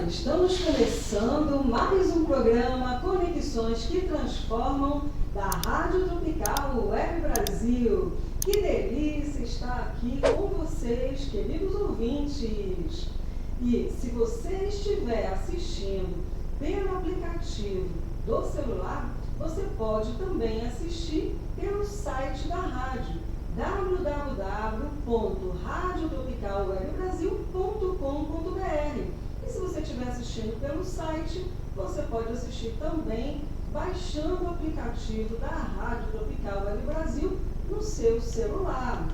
Estamos começando mais um programa Conexões que Transformam da Rádio Tropical Web Brasil. Que delícia estar aqui com vocês, queridos ouvintes. E se você estiver assistindo pelo aplicativo do celular, você pode também assistir pelo site da rádio www.radiotropicalwebbrasil.com.br. E se você estiver assistindo pelo site, você pode assistir também baixando o aplicativo da Rádio Tropical Web Brasil no seu celular.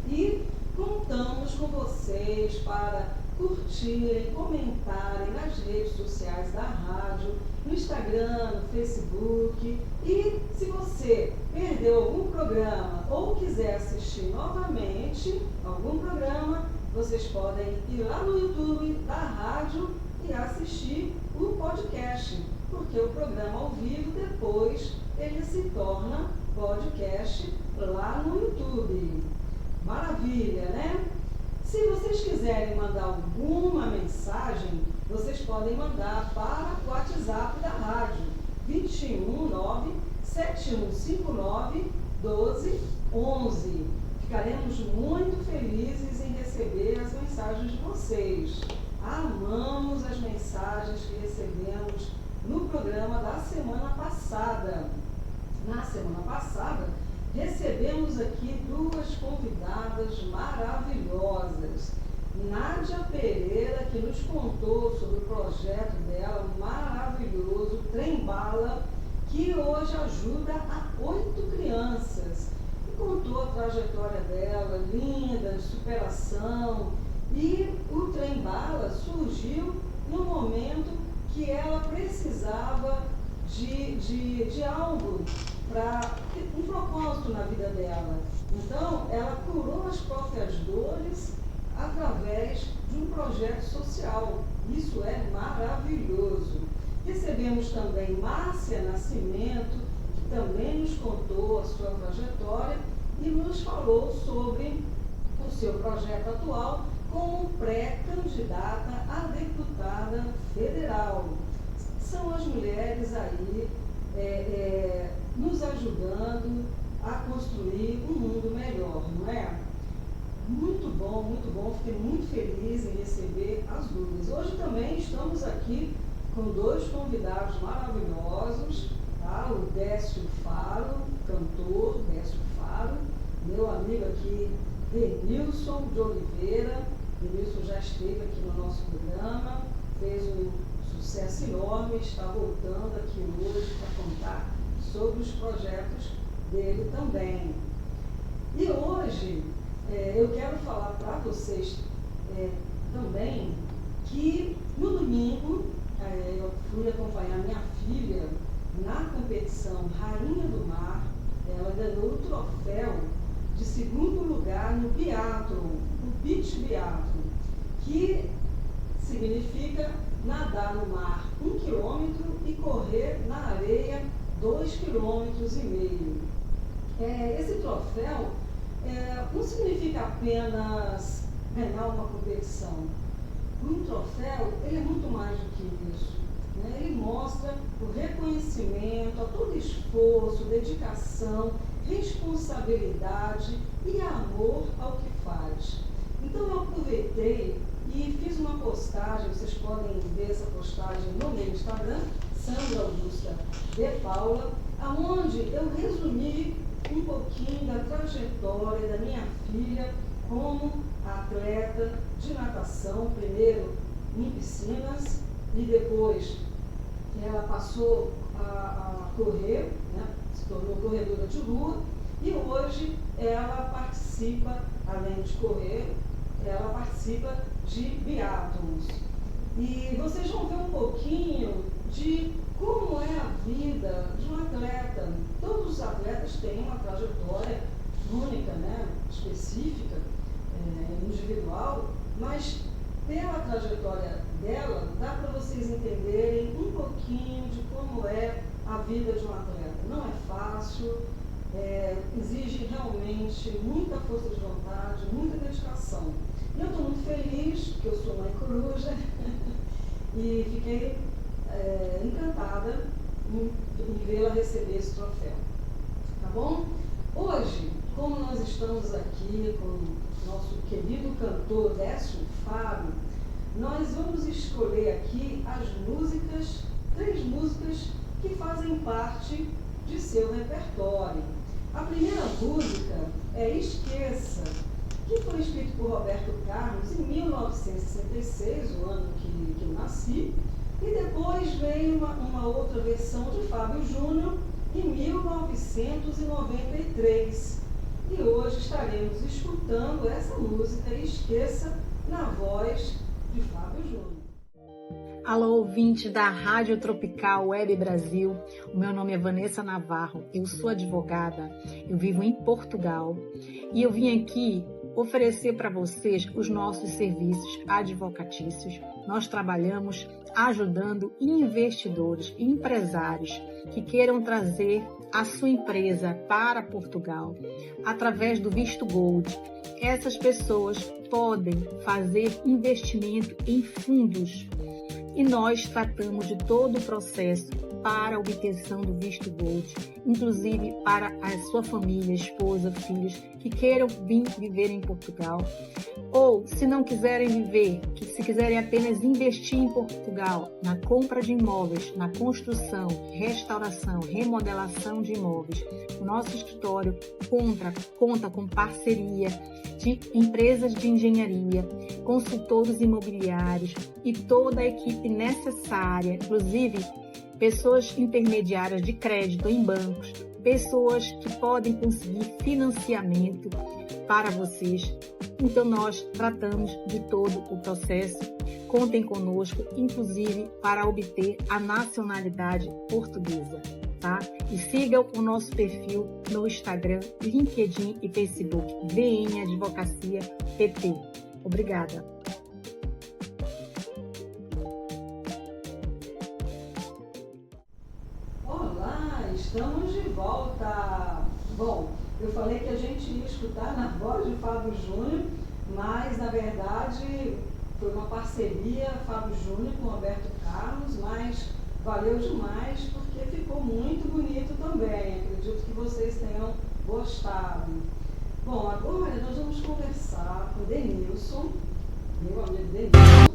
E contamos com vocês para curtirem, comentarem nas redes sociais da rádio, no Instagram, no Facebook. E se você perdeu algum programa ou quiser assistir novamente algum programa, vocês podem ir lá no YouTube da rádio e assistir o podcast, porque o programa ao vivo depois ele se torna podcast lá no YouTube. Maravilha, né? Se vocês quiserem mandar alguma mensagem, vocês podem mandar para o WhatsApp da rádio 219-7159-1211. Ficaremos muito felizes em receber as mensagens de vocês. Amamos as mensagens que recebemos no programa da semana passada. Na semana passada, recebemos aqui duas convidadas maravilhosas. Nádia Pereira, que nos contou sobre o projeto dela maravilhoso, Trem Bala, que hoje ajuda a 8 crianças. E contou a trajetória dela, linda, de superação. E o Trem Bala surgiu no momento que ela precisava de algo para um propósito na vida dela. Então, ela curou as próprias dores através de um projeto social. Isso é maravilhoso. Recebemos também Márcia Nascimento, que também nos contou a sua trajetória e nos falou sobre o seu projeto atual como pré-candidata a deputada federal. São as mulheres aí nos ajudando a construir um mundo melhor, não é? Muito bom, fiquei muito feliz em receber as duas. Hoje também estamos aqui com dois convidados maravilhosos, tá? O Décio Faro, cantor Décio Faro, meu amigo aqui, Denilson de Oliveira. Denilson já esteve aqui no nosso programa, fez um sucesso enorme, está voltando aqui hoje para contar sobre os projetos dele também. E hoje eu quero falar para vocês também que no domingo eu fui acompanhar minha filha na competição Rainha do Mar. Ela ganhou o troféu de 2º lugar no biatlon, o beach biatlon, que significa nadar no mar 1 quilômetro e correr na areia 2,5 quilômetros. Esse troféu não significa apenas ganhar uma competição. Um troféu ele é muito mais do que isso, né? Ele mostra o reconhecimento a todo esforço, dedicação, responsabilidade e amor ao que faz. Então eu aproveitei e fiz uma postagem, vocês podem ver essa postagem no meu Instagram, Sandra Augusta de Paula, onde eu resumi um pouquinho da trajetória da minha filha como atleta de natação, primeiro em piscinas e depois ela passou a correr, né, se tornou corredora de rua e hoje ela participa, além de correr, ela participa de biatlons. E vocês vão ver um pouquinho de como é a vida de um atleta. Todos os atletas têm uma trajetória única, né, específica, individual, mas pela trajetória dela, dá para vocês entenderem um pouquinho de como é a vida de um atleta. Não é fácil, exige realmente muita força de vontade, muita dedicação. E eu estou muito feliz, porque eu sou mãe coruja, e fiquei encantada em vê-la receber esse troféu. Tá bom? Hoje, como nós estamos aqui com o nosso querido cantor Décio Fábio, nós vamos escolher aqui as músicas, 3 músicas que fazem parte de seu repertório. A primeira música é Esqueça, que foi escrito por Roberto Carlos em 1966, o ano que eu nasci, e depois veio uma outra versão de Fábio Júnior em 1993. E hoje estaremos escutando essa música Esqueça, na voz de Fábio Júnior. Alô, ouvintes da Rádio Tropical Web Brasil. O meu nome é Vanessa Navarro, eu sou advogada, eu vivo em Portugal e eu vim aqui oferecer para vocês os nossos serviços advocatícios. Nós trabalhamos ajudando investidores e empresários que queiram trazer a sua empresa para Portugal através do Visto Gold. Essas pessoas podem fazer investimento em fundos e nós tratamos de todo o processo para a obtenção do Visto Gold, inclusive para a sua família, esposa, filhos que queiram vir viver em Portugal, ou se não quiserem viver, se quiserem apenas investir em Portugal, na compra de imóveis, na construção, restauração, remodelação de imóveis. O nosso escritório conta com parceria de empresas de engenharia, consultores imobiliários e toda a equipe necessária, inclusive pessoas intermediárias de crédito em bancos, pessoas que podem conseguir financiamento para vocês. Então nós tratamos de todo o processo. Contem conosco, inclusive para obter a nacionalidade portuguesa, tá? E sigam o nosso perfil no Instagram, LinkedIn e Facebook, VN Advocacia PT. Obrigada. Olá, estamos de volta. Bom, eu falei que a gente ia escutar na voz de Fábio Júnior, mas na verdade foi uma parceria Fábio Júnior com Roberto Carlos, mas valeu demais porque ficou muito bonito também. Acredito que vocês tenham gostado. Bom, agora nós vamos conversar com Denilson, meu amigo Denilson.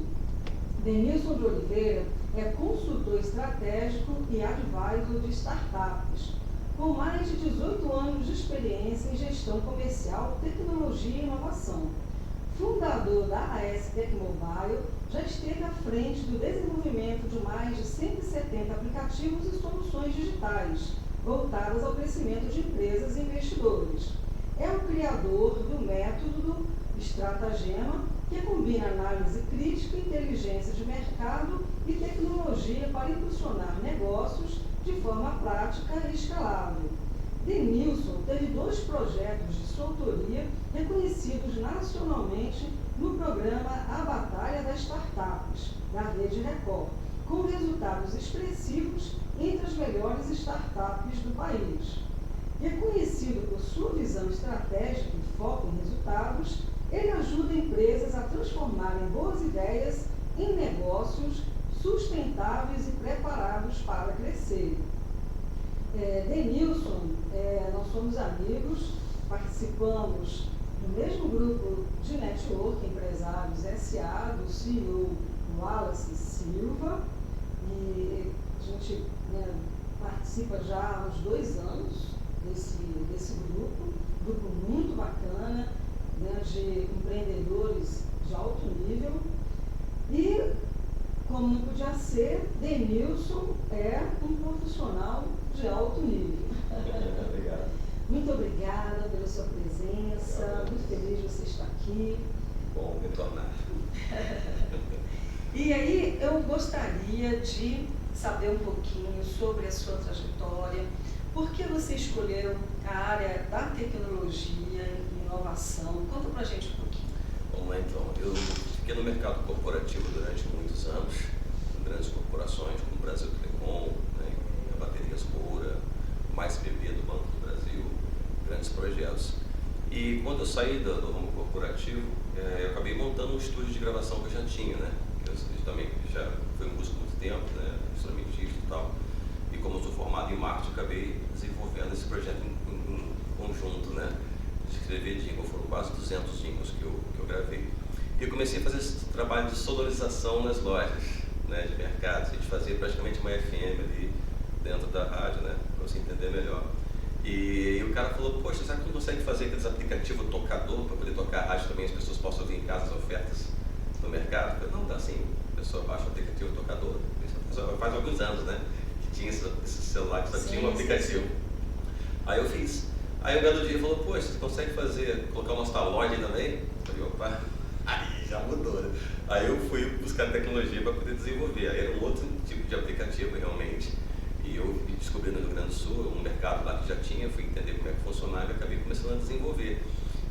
Denilson de Oliveira é consultor estratégico e advisor de startups, com mais de 18 anos de experiência em gestão comercial, tecnologia e inovação. Fundador da AS Tecmobile, já esteve à frente do desenvolvimento de mais de 170 aplicativos e soluções digitais, voltadas ao crescimento de empresas e investidores. É o criador do método Stratagema, que combina análise crítica, inteligência de mercado e tecnologia para impulsionar negócios de forma prática e escalável. Denilson teve 2 projetos de sua autoria reconhecidos nacionalmente no programa A Batalha das Startups, da Rede Record, com resultados expressivos entre as melhores startups do país. Reconhecido por sua visão estratégica e foco em resultados, ele ajuda empresas a transformarem boas ideias em negócios sustentáveis e preparados para crescer. Denilson, nós somos amigos, participamos do mesmo grupo de network Empresários SA, do CEO Wallace Silva, e a gente participa já há uns 2 anos desse grupo muito bacana, de empreendedores de alto nível. E, como não podia ser, Denilson é um profissional de alto nível. Obrigado. Muito obrigada pela sua presença, muito feliz de você estar aqui. Bom retornar. E aí, eu gostaria de saber um pouquinho sobre a sua trajetória. Por que você escolheu a área da tecnologia e inovação? Conta pra gente um pouquinho. Vamos lá então. Eu fiquei no mercado corporativo durante muitos anos, em grandes corporações como Brasil Telecom, a Baterias Moura, Mais PP do Banco do Brasil, grandes projetos. E quando eu saí do ramo corporativo, eu acabei montando um estúdio de gravação que eu já tinha, né? Eu também já foi músico há muito tempo, né, instrumentista e tal. E como eu sou formado em marketing, acabei desenvolvendo esse projeto em conjunto, né, de escrever jingle. Foram quase 200 jingles que eu gravei. E eu comecei a fazer esse trabalho de sonorização nas lojas, né, de mercado. A gente fazia praticamente uma FM ali dentro da rádio, né, para você entender melhor. E o cara falou, poxa, será que não consegue fazer aqueles aplicativos tocador para poder tocar a rádio também, as pessoas possam ouvir em casa as ofertas no mercado? Eu falei, não, dá sim, a pessoa baixa o aplicativo tocador. Isso faz alguns anos, né, que tinha esse celular que só tinha um aplicativo. Sim. Aí eu fiz. Aí o belo dia falou, poxa, você consegue colocar uma talóide também? Eu falei, opa, aí já mudou, né? Aí eu fui buscar tecnologia para poder desenvolver. Aí era um outro tipo de aplicativo realmente. E eu descobri no Rio Grande do Sul um mercado lá que já tinha, fui entender como é que funcionava e acabei começando a desenvolver.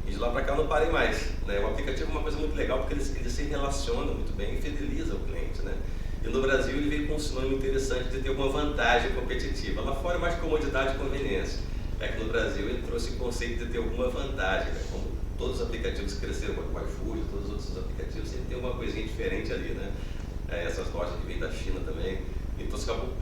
E de lá para cá eu não parei mais, né? O aplicativo é uma coisa muito legal porque ele se relaciona muito bem e fideliza o cliente, né? E no Brasil ele veio com um sinônimo interessante de ter uma vantagem competitiva. Lá fora é mais comodidade e conveniência. É que no Brasil ele trouxe o conceito de ter alguma vantagem, né? Como todos os aplicativos que cresceram, como o iFood, todos os outros aplicativos, sempre tem alguma coisinha diferente ali, né? Essas lojas que vêm da China também. Então você acabou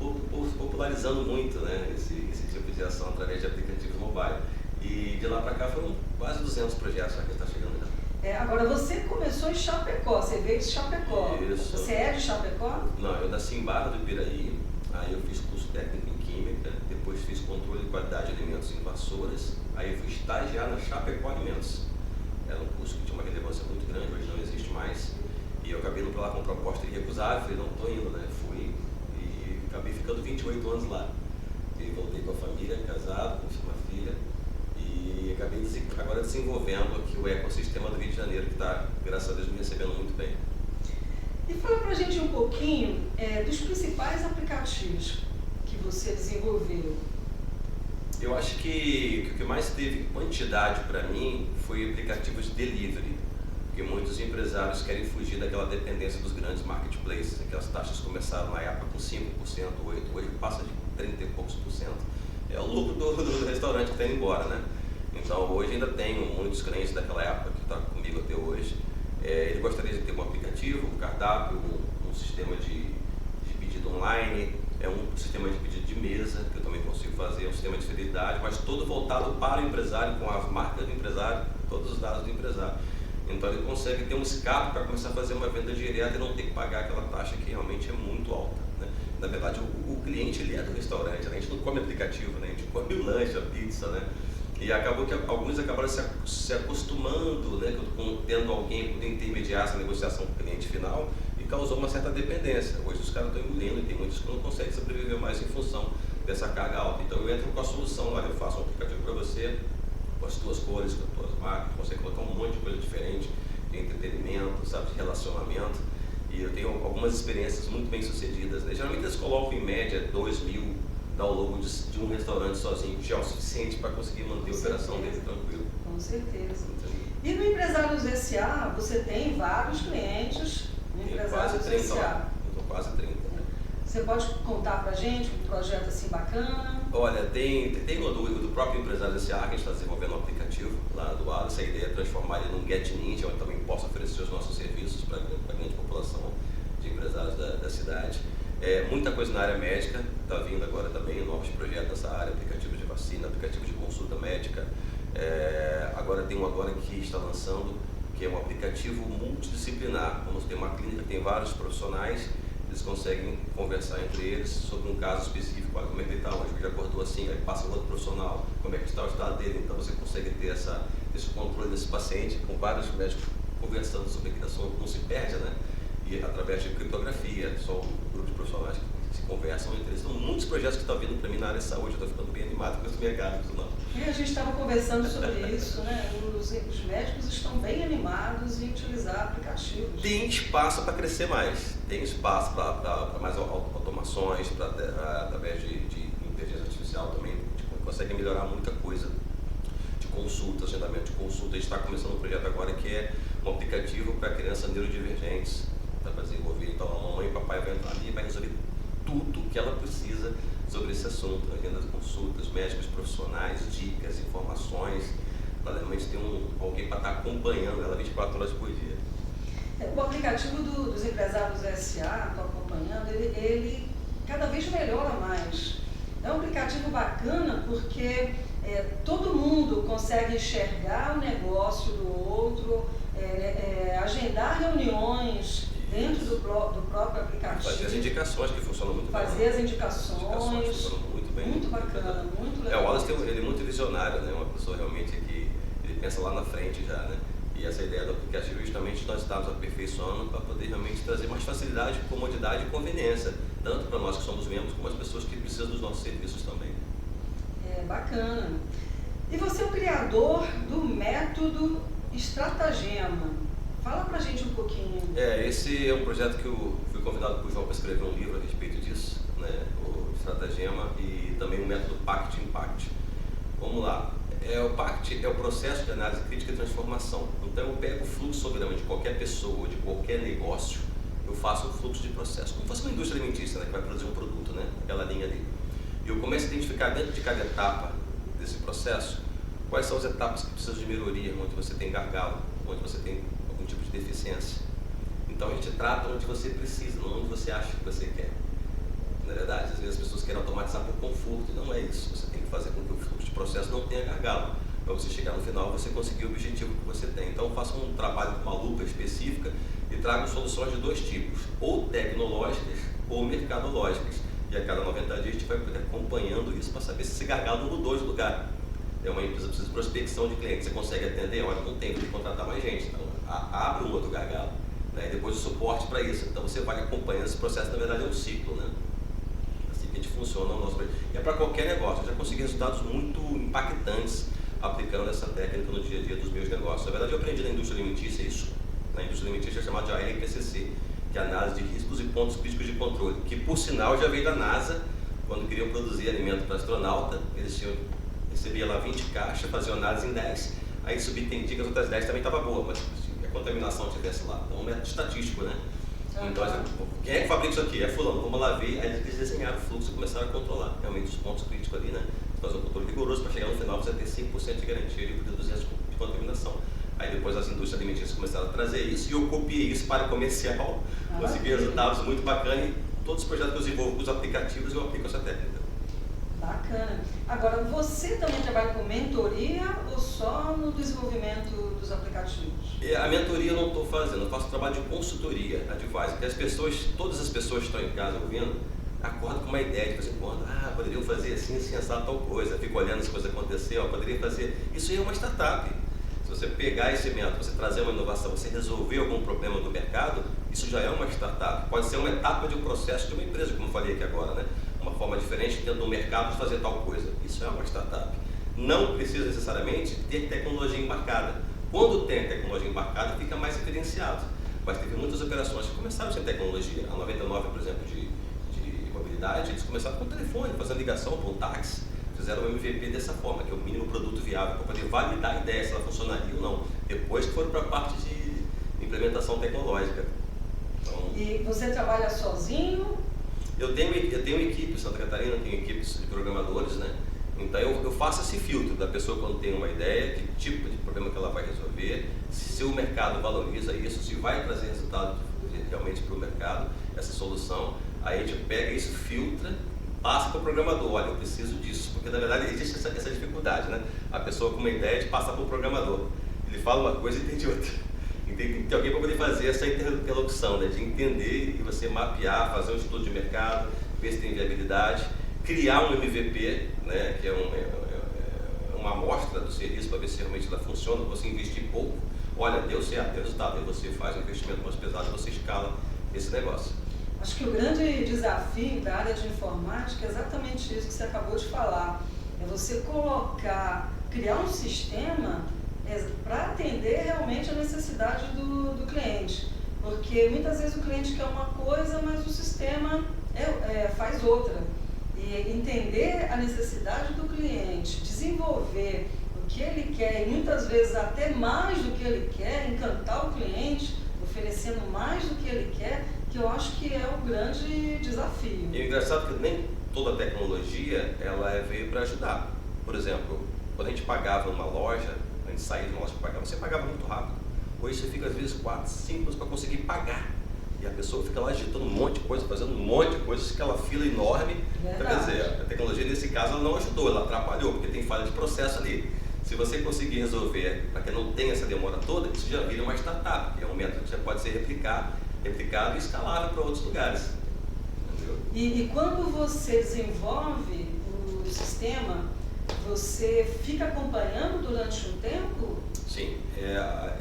popularizando muito, né, esse tipo de ação através de aplicativos mobile. E de lá para cá foram quase 200 projetos já que está chegando já. Agora você começou em Chapecó, você veio de Chapecó. Isso. Você é de Chapecó? Não, eu nasci em Barra do Piraí, aí eu fiz curso técnico em Química, depois fiz controle de qualidade de alimentos em Vassouras, aí eu fui estagiar na Chapecó Alimentos. Era um curso que tinha uma relevância muito grande, hoje não existe mais. E eu acabei indo para lá com proposta irrecusável, falei, não estou indo, né? Fui e acabei ficando 28 anos lá. E voltei com a família, casado, com uma filha. E acabei agora desenvolvendo aqui o ecossistema do Rio de Janeiro, que está, graças a Deus, me recebendo muito bem. E fala para a gente um pouquinho dos principais aplicativos que você desenvolveu. Eu acho que o que mais teve quantidade para mim foi aplicativos de delivery. Porque muitos empresários querem fugir daquela dependência dos grandes marketplaces. Aquelas taxas começaram na época com 5%, 8%, hoje passa de 30 e poucos %. É o lucro do restaurante que está indo embora, né? Então hoje ainda tenho muitos clientes daquela época que estão comigo até hoje. Ele gostaria de ter um aplicativo, um cardápio, um sistema de pedido online, um sistema de pedido de mesa, que eu também consigo fazer, um sistema de fidelidade, mas todo voltado para o empresário, com as marcas do empresário, todos os dados do empresário. Então ele consegue ter um escape para começar a fazer uma venda direta e não ter que pagar aquela taxa que realmente é muito alta, né? Na verdade o cliente ele é do restaurante, né? A gente não come aplicativo, né? A gente come o lanche, a pizza, né? E acabou que alguns acabaram se acostumando, né? Tendo alguém por intermediar essa negociação com o cliente final e causou uma certa dependência. Hoje os caras estão engolindo e tem muitos que não conseguem sobreviver mais em função dessa carga alta. Então eu entro com a solução, olha, eu faço um aplicativo para você, com as tuas cores, com as tuas marcas, você colocar um monte de coisa diferente, de entretenimento, sabe, de relacionamento. E eu tenho algumas experiências muito bem sucedidas, né? Geralmente eles colocam em média 2.000 downloads de um restaurante sozinho, que já é o suficiente para conseguir manter a operação dele tranquilo. Com certeza. E no Empresários S.A. você tem vários clientes no Empresários S.A. Eu tô quase 30. Você pode contar pra gente um projeto assim bacana? Olha, tem do próprio Empresário S.A. que a gente está desenvolvendo um aplicativo lá do lado. Essa ideia é transformar ele num Get Ninja, onde também possa oferecer os nossos serviços para a grande população de empresários da cidade. Muita coisa na área médica, está vindo agora também, novos projetos nessa área, aplicativo de vacina, aplicativo de consulta médica. Agora tem um agora que está lançando, que é um aplicativo multidisciplinar. Vamos ter uma clínica, tem vários profissionais, eles conseguem conversar entre eles sobre um caso específico, como é que ele está, hoje já acordou assim, aí passa o outro profissional, como é que está o estado dele, então você consegue ter esse controle desse paciente, com vários médicos conversando sobre que não se perde, né? E através de criptografia, só um grupo de profissionais que se conversam entre eles. Então, muitos projetos que estão vindo para mim na área de saúde, eu estou ficando bem animado com esse mercado. E a gente estava conversando sobre isso, né? Os médicos estão bem animados em utilizar aplicativos. Tem espaço para crescer mais, tem espaço para mais automações, através de inteligência artificial também, consegue melhorar muita coisa. De consulta, agendamento de consulta. A gente está começando um projeto agora que é um aplicativo para crianças neurodivergentes, para desenvolver. Então a mamãe e o papai vão entrar ali e vai resolver tudo que ela precisa sobre esse assunto, agenda de consultas, médicos profissionais, dicas, informações. Ela realmente tem alguém para estar acompanhando ela 24 horas por dia. O aplicativo dos empresários SA, estou acompanhando, ele cada vez melhora mais. É um aplicativo bacana porque todo mundo consegue enxergar o negócio do outro, agendar reuniões dentro do próprio aplicativo. Fazer as indicações, que funcionam muito bem. Fazer as indicações funcionam muito bem. Muito bacana, muito legal. O Wallace ele é muito visionário, né? Uma pessoa realmente que ele pensa lá na frente já, né? E essa ideia do aplicativo justamente nós estamos aperfeiçoando para poder realmente trazer mais facilidade, comodidade e conveniência, tanto para nós que somos membros, como as pessoas que precisam dos nossos serviços também. Bacana. E você é o criador do método Estratagema. Fala pra gente um pouquinho. Esse é um projeto que eu fui convidado por João para escrever um livro a respeito disso, né? O Estratagema e também o método Pact Impact. Vamos lá. O PACT é o processo de análise crítica e transformação. Então eu pego o fluxograma de qualquer pessoa, de qualquer negócio, eu faço o fluxo de processo, como se fosse uma indústria alimentícia, né, que vai produzir um produto, né, aquela linha ali. E eu começo a identificar dentro de cada etapa desse processo, quais são as etapas que precisam de melhoria, onde você tem gargalo, onde você tem algum tipo de deficiência. Então a gente trata onde você precisa, não onde você acha que você quer. Na verdade, às vezes as pessoas querem automatizar por conforto, não é isso. Você tem que fazer com que o fluxo de processo não tenha gargalo, para você chegar no final você conseguir o objetivo que você tem. Então eu faço um trabalho com uma lupa específica e trago soluções de dois tipos, ou tecnológicas ou mercadológicas. E a cada 90 dias a gente vai acompanhando isso para saber se esse gargalo mudou de lugar. É uma empresa que precisa de prospecção de clientes, você consegue atender, olha, não tem que contratar mais gente, então abre um outro gargalo, né? E depois o suporte para isso. Então você vai acompanhando esse processo, na verdade é um ciclo, né? Assim que a gente funciona no nosso... E é para qualquer negócio, eu já consegui resultados muito impactantes aplicando essa técnica no dia a dia dos meus negócios. Na verdade eu aprendi na indústria alimentícia isso, na indústria alimentícia é chamada de ARPCC, que é a análise de riscos e pontos críticos de controle, que por sinal já veio da NASA, quando queriam produzir alimento para astronauta, eles recebia lá 20 caixas, faziam análise em 10, aí subentendia que as outras 10 também estava boa, mas se a contaminação estivesse lá. Então é um método estatístico, né? Então, quem é que fabrica isso aqui? É fulano, vamos lá ver, aí eles desenharam o fluxo e começaram a controlar realmente os pontos críticos ali, né? Fazer um controle rigoroso para chegar no final você ter 5% de garantia de reduzir de contaminação. Aí depois as indústrias alimentícias começaram a trazer isso e eu copiei isso para comercial, consegui resultados muito bacanas e todos os projetos que eu desenvolvo com os aplicativos eu aplico essa técnica. Bacana. Agora, você também trabalha com mentoria ou só no desenvolvimento dos aplicativos? A mentoria eu não estou fazendo, eu faço trabalho de consultoria, advisor, que as pessoas, todas as pessoas que estão em casa ouvindo, acordam com uma ideia de vez em quando, poderiam fazer assim, assim, assar tal coisa, fico olhando as coisas acontecer, poderia fazer, isso aí é uma startup. Se você pegar esse método, você trazer uma inovação, você resolver algum problema do mercado, isso já é uma startup, pode ser uma etapa de um processo de uma empresa, como eu falei aqui agora, né? Uma forma diferente dentro do mercado de fazer tal coisa, isso é uma startup. Não precisa necessariamente ter tecnologia embarcada. Quando tem tecnologia embarcada, fica mais evidenciado. Mas teve muitas operações que começaram sem tecnologia. A 99, por exemplo, de mobilidade, eles começaram com o telefone, fazendo ligação para um táxi. Fizeram um MVP dessa forma, que é o mínimo produto viável, para poder validar a ideia se ela funcionaria ou não. Depois que foram para a parte de implementação tecnológica. Então, e você trabalha sozinho? Eu tenho equipe em Santa Catarina, tenho equipes de programadores, né? Então eu faço esse filtro da pessoa quando tem uma ideia, que tipo de problema que ela vai resolver, se o mercado valoriza isso, se vai trazer resultado realmente para o mercado, essa solução, aí a gente pega isso, filtra, passa para o programador, olha, eu preciso disso, porque na verdade existe essa dificuldade, né? A pessoa com uma ideia de passar para o programador, ele fala uma coisa e entende outra. Tem que ter alguém para poder fazer essa interlocução, né? De entender e você mapear, fazer um estudo de mercado, ver se tem viabilidade, criar um MVP, né? Que é uma amostra do serviço para ver se realmente ela funciona, você investir pouco, olha, deu certo, deu resultado, aí você faz um investimento mais pesado, você escala esse negócio. Acho que o grande desafio da área de informática é exatamente isso que você acabou de falar, é você criar um sistema para atender realmente a necessidade do cliente, porque muitas vezes o cliente quer uma coisa, mas o sistema faz outra. E entender a necessidade do cliente, desenvolver o que ele quer e muitas vezes até mais do que ele quer, encantar o cliente, oferecendo mais do que ele quer, que eu acho que é o grande desafio. E o engraçado é que nem toda tecnologia ela veio para ajudar. Por exemplo, quando a gente pagava numa loja, a gente saía de uma loja para pagar, você pagava muito rápido. depois você fica às vezes 4, 5 anos para conseguir pagar. E a pessoa fica lá agitando um monte de coisa, fazendo um monte de coisas, aquela fila enorme. Quer dizer, a tecnologia nesse caso ela não ajudou, ela atrapalhou, porque tem falha de processo ali. Se você conseguir resolver para que não tenha essa demora toda, isso já vira uma startup, que é um método que já pode ser replicado e escalável para outros lugares. E quando você desenvolve o sistema, você fica acompanhando durante um tempo? Sim,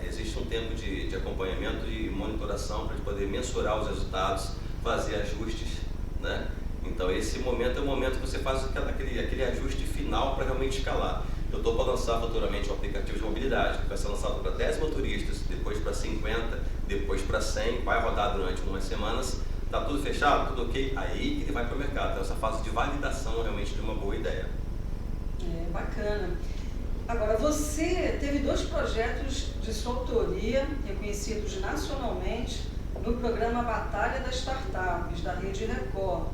existe um tempo de acompanhamento e monitoração para poder mensurar os resultados, fazer ajustes, né? Então esse momento é o momento que você faz aquele ajuste final para realmente escalar. Eu estou para lançar futuramente um aplicativo de mobilidade, que vai ser lançado para 10 motoristas, depois para 50, depois para 100, vai rodar durante umas semanas, está tudo fechado, tudo ok, aí que ele vai para o mercado. Então essa fase de validação realmente de uma boa ideia. Bacana. Agora, você teve 2 projetos de sua autoria, reconhecidos nacionalmente, no programa Batalha das Startups, da Rede Record,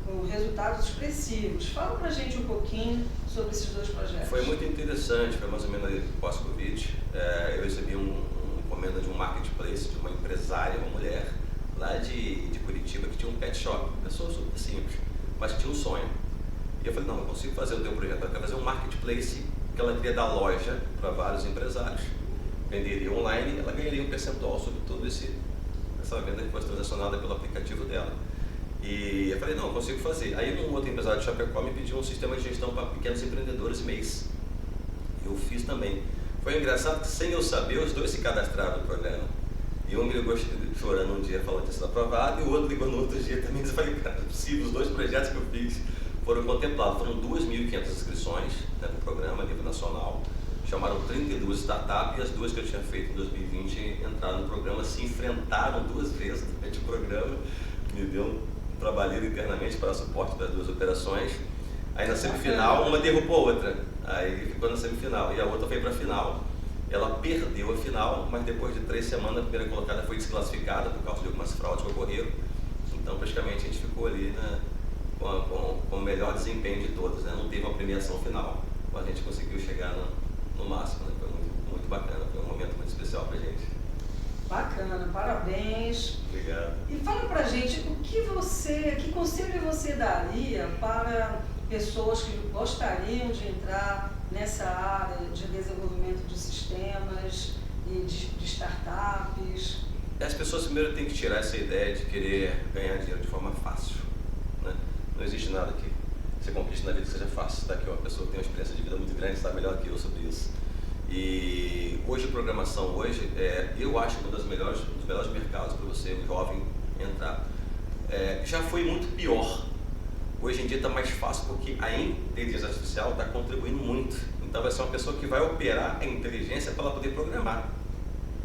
com resultados expressivos. Fala pra gente um pouquinho sobre esses 2 projetos. Foi muito interessante, foi mais ou menos pós-Covid. Eu recebi uma encomenda de um marketplace, de uma empresária, uma mulher, lá de Curitiba, que tinha um pet shop, pessoa super simples, mas que tinha um sonho. E eu falei, não, eu consigo fazer o teu projeto, eu quero fazer um marketplace que ela queria dar loja para vários empresários. Venderia online, ela ganharia um percentual sobre toda essa venda que fosse transacionada pelo aplicativo dela. E eu falei, não, eu consigo fazer. Aí um outro empresário de Chapecó me pediu um sistema de gestão para pequenos empreendedores MEIs. Eu fiz também. Foi engraçado que, sem eu saber, os 2 se cadastraram no programa. E um me ligou chorando um dia, falando que tinha sido aprovado, e o outro ligou no outro dia também. Eu falei, cara, é possível, os 2 projetos que eu fiz foram contemplados. Foram 2.500 inscrições, né, para o programa a nível nacional. Chamaram 32 startups e as 2 que eu tinha feito em 2020 entraram no programa, se enfrentaram 2 vezes durante o programa. Me deu um trabalheiro internamente para suporte das 2 operações. Aí na semifinal, uma derrubou a outra. Aí ficou na semifinal e a outra foi para a final. Ela perdeu a final, mas depois de 3 semanas a primeira colocada foi desclassificada por causa de algumas fraudes que ocorreram. Então praticamente a gente ficou ali, né, com o melhor desempenho de todos, né? Não teve uma premiação final, mas a gente conseguiu chegar no máximo, né? Foi muito bacana, foi um momento muito especial pra gente. Bacana, parabéns. Obrigado. E fala pra gente que conselho você daria para pessoas que gostariam de entrar nessa área de desenvolvimento de sistemas e de startups? As pessoas primeiro têm que tirar essa ideia de querer ganhar dinheiro de forma fácil, né? Não existe nada que você conquiste na vida que seja fácil. Daqui uma pessoa que tem uma experiência de vida muito grande, sabe melhor que eu sobre isso. E hoje programação, eu acho um dos melhores mercados para você, um jovem, entrar. Já foi muito pior. Hoje em dia está mais fácil porque a inteligência artificial está contribuindo muito. Então vai ser uma pessoa que vai operar a inteligência para ela poder programar.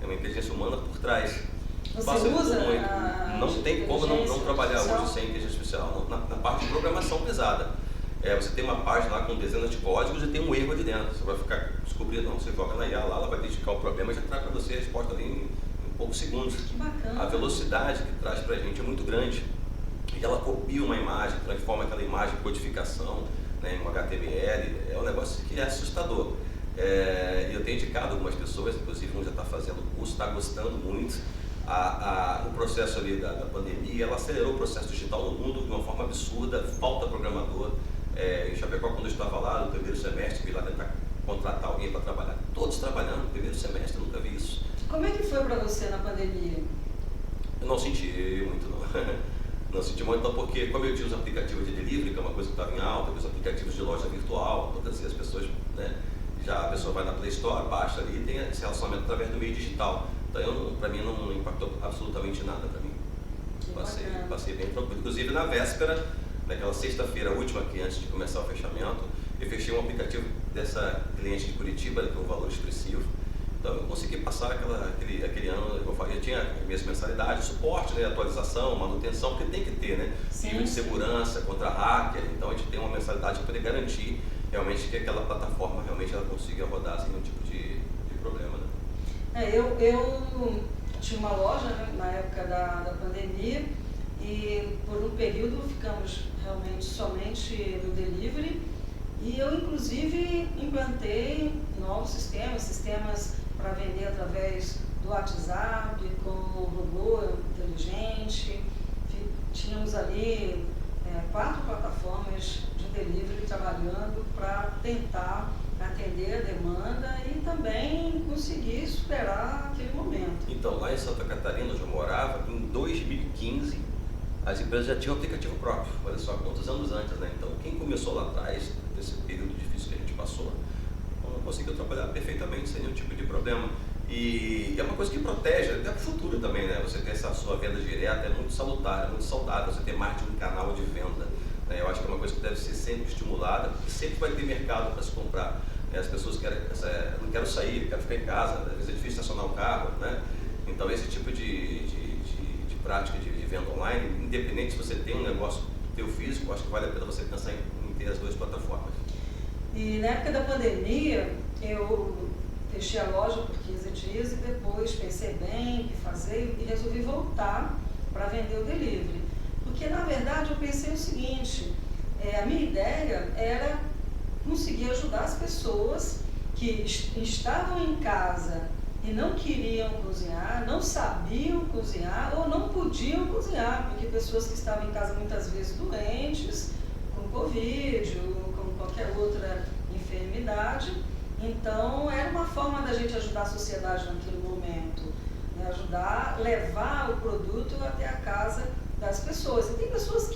É uma inteligência humana por trás. Você usa não tem como não trabalhar hoje sem inteligência artificial. Na parte de programação pesada. Você tem uma página lá com dezenas de códigos e tem um erro ali dentro. Você vai ficar descobrindo, não, você joga na IA lá, ela vai identificar o problema e já traz para você a resposta ali em poucos segundos. Que bacana. A velocidade que traz para a gente é muito grande. E ela copia uma imagem, transforma aquela imagem em codificação, né, em um HTML. É um negócio que é assustador. Eu tenho indicado algumas pessoas, inclusive um já está fazendo o curso, está gostando muito. O processo ali da pandemia, ela acelerou o processo digital no mundo de uma forma absurda, falta programador. Em Chapecó, quando eu estava lá no primeiro semestre, fui lá tentar contratar alguém para trabalhar. Todos trabalhando no primeiro semestre, eu nunca vi isso. Como é que foi para você na pandemia? Eu não senti muito, não. Não senti muito, não, porque como eu tinha os aplicativos de delivery, que é uma coisa que estava em alta, os aplicativos de loja virtual, então assim, as pessoas, né, a pessoa vai na Play Store, baixa ali e tem esse relacionamento através do meio digital. Então, para mim, não impactou absolutamente nada para mim. Passei bem tranquilo. Inclusive, na véspera, naquela sexta-feira última, que antes de começar o fechamento, eu fechei um aplicativo dessa cliente de Curitiba, que tem um valor expressivo. Então, eu consegui passar aquele ano, eu tinha minhas mensalidades, suporte, né, atualização, manutenção, que tem que ter, né? Nível de segurança contra hacker. Então, a gente tem uma mensalidade para poder garantir realmente que aquela plataforma realmente ela consiga rodar sem nenhum tipo de problema, né? Eu tinha uma loja, né, na época da pandemia e por um período ficamos realmente somente no delivery e eu inclusive implantei novos sistemas para vender através do WhatsApp, com o robô inteligente. Tínhamos ali 4 plataformas de delivery trabalhando para tentar atender a demanda e também conseguir superar aquele momento. Então, lá em Santa Catarina, onde eu morava, em 2015, as empresas já tinham aplicativo próprio. Olha só, quantos anos antes, né? Então, quem começou lá atrás, desse período difícil que a gente passou, conseguiu trabalhar perfeitamente, sem nenhum tipo de problema. E é uma coisa que protege até o futuro também, né? Você ter essa sua venda direta é muito salutar, é muito saudável, você ter mais de um canal de venda. Né? Eu acho que é uma coisa que deve ser sempre estimulada, porque sempre vai ter mercado para se comprar. Né? As pessoas querem, não quero sair, quero ficar em casa, às vezes é difícil estacionar o carro, né? Então esse tipo de prática de venda online, independente se você tem um negócio teu físico, acho que vale a pena você pensar em ter as 2 plataformas. E na época da pandemia, eu fechei a loja por 15 dias e depois pensei bem o que fazer e resolvi voltar para vender o delivery. Porque, na verdade, eu pensei o seguinte, a minha ideia era conseguir ajudar as pessoas que estavam em casa e não queriam cozinhar, não sabiam cozinhar ou não podiam cozinhar, porque pessoas que estavam em casa muitas vezes doentes, com Covid ou com qualquer outra enfermidade. Então, era uma forma da gente ajudar a sociedade naquele momento, né? Ajudar, levar o produto até a casa das pessoas. E tem pessoas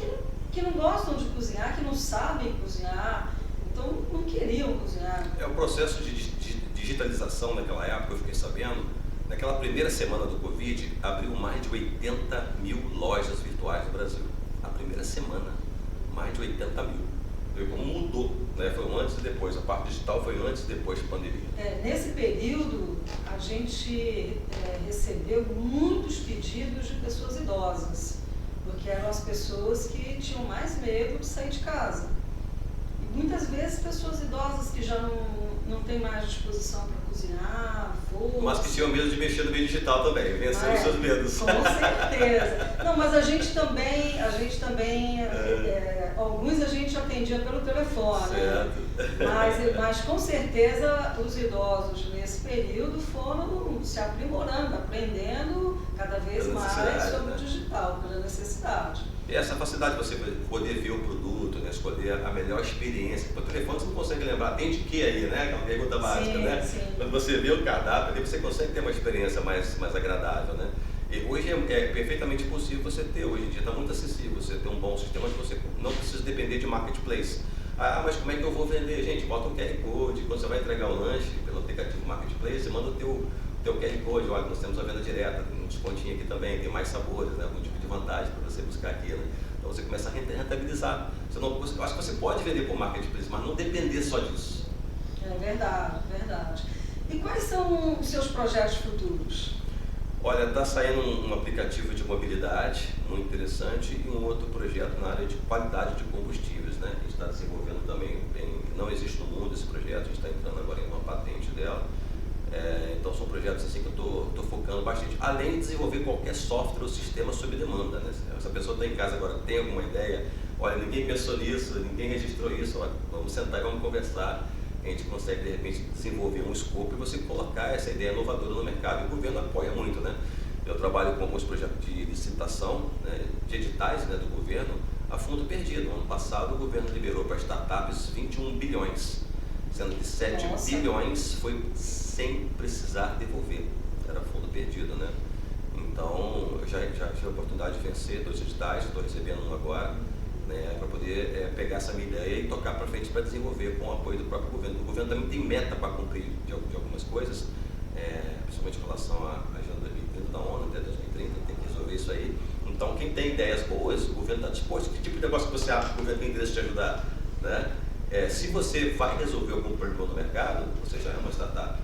que não gostam de cozinhar, que não sabem cozinhar, então não queriam cozinhar. É o processo de digitalização naquela época, eu fiquei sabendo, naquela primeira semana do Covid, abriu mais de 80 mil lojas virtuais no Brasil. A primeira semana, mais de 80 mil. Como mudou, né? Foi um antes e depois, a parte digital foi antes e depois da pandemia. Nesse período, a gente recebeu muitos pedidos de pessoas idosas, porque eram as pessoas que tinham mais medo de sair de casa. E muitas vezes pessoas idosas que já não têm mais disposição para cozinhar, força. Mas que tinham medo de mexer no meio digital também, venceram os seus medos. Com certeza. Não, mas a gente também alguns a gente atendia pelo telefone, né? Mas com certeza os idosos nesse período foram se aprimorando, aprendendo cada vez mais sobre o digital, pela necessidade. E essa facilidade de você poder ver o produto, né? Escolher a melhor experiência. Por telefone você não consegue lembrar, tem de que aí, né? Aquela pergunta básica, sim, né? Sim. Quando você vê o cardápio, ali você consegue ter uma experiência mais agradável, né? E hoje é perfeitamente possível você ter, hoje em dia está muito acessível, você ter um bom sistema que você não precisa depender de marketplace. Ah, mas como é que eu vou vender? Gente, bota um QR Code, quando você vai entregar o lanche pelo aplicativo Marketplace, você manda o teu QR Code, olha, nós temos a venda direta, tem um descontinho aqui também, tem mais sabores, né? Algum tipo de vantagem para você buscar aqui, né? Então você começa a rentabilizar. Eu acho que você pode vender por Marketplace, mas não depender só disso. É verdade, verdade. E quais são os seus projetos futuros? Olha, está saindo um aplicativo de mobilidade muito interessante e um outro projeto na área de qualidade de combustíveis, né? A gente está desenvolvendo também, não existe no mundo esse projeto, a gente está entrando agora em uma patente dela. Então são projetos assim que eu estou focando bastante, além de desenvolver qualquer software ou sistema sob demanda, né? Se a pessoa está em casa agora, tem alguma ideia, olha, ninguém pensou nisso, ninguém registrou isso, olha, vamos sentar e vamos conversar. A gente consegue de repente desenvolver um escopo e você colocar essa ideia inovadora no mercado, e o governo apoia muito, né? Eu trabalho com alguns projetos de licitação, né, de editais, né, do governo a fundo perdido. Ano passado o governo liberou para startups 21 bilhões, sendo que 7 bilhões foi sem precisar devolver, era fundo perdido, né? Então eu já tive a oportunidade de vencer 2 editais, estou recebendo um agora, né, para poder pegar essa minha ideia e tocar para frente para desenvolver com o apoio do próprio governo. O governo também tem meta para cumprir de algumas coisas, principalmente em relação à Agenda 2030 da ONU, até 2030, tem que resolver isso aí. Então, quem tem ideias boas, o governo está disposto. Que tipo de negócio que você acha que o governo tem interesse em te ajudar? Né? Se você vai resolver algum problema no mercado, você já é uma startup.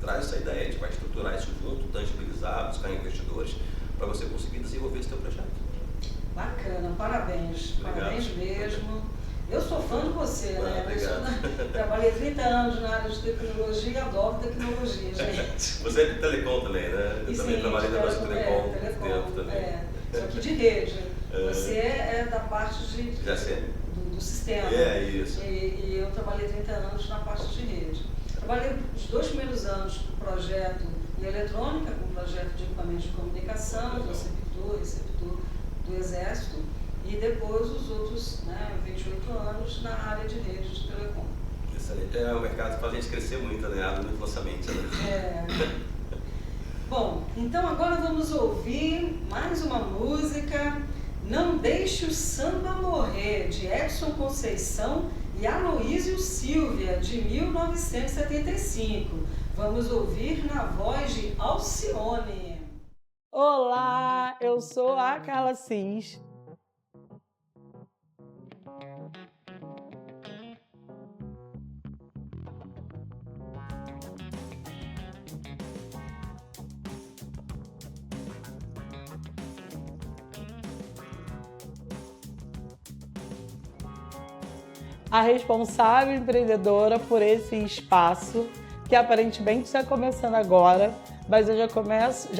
Traz essa ideia, a gente vai estruturar isso junto, tangibilizar, buscar investidores, para você conseguir desenvolver esse teu projeto. Bacana, parabéns. Obrigado. Parabéns mesmo. Eu sou fã de você, né? Obrigado. Trabalhei 30 anos na área de tecnologia e adoro tecnologia, gente. Você é de telecom também, né? Eu também trabalhei na base de telecom há muito tempo também. Só que de rede. Você é da parte do sistema. Isso. E eu trabalhei 30 anos na parte de rede. Trabalhei os 2 primeiros anos no projeto e eletrônica, com projeto de equipamentos de comunicação, receptor do Exército, e depois os outros 28 anos na área de rede de telecom. Excelente. É um mercado que faz a gente crescer muito, né? Abre muito lançamento, né? Bom, então agora vamos ouvir mais uma música, Não Deixe o Samba Morrer, de Edson Conceição e Aloísio Silvia, de 1975. Vamos ouvir na voz de Alcione. Olá, eu sou a Carla Assis. A responsável empreendedora por esse espaço, que aparentemente está começando agora, mas eu já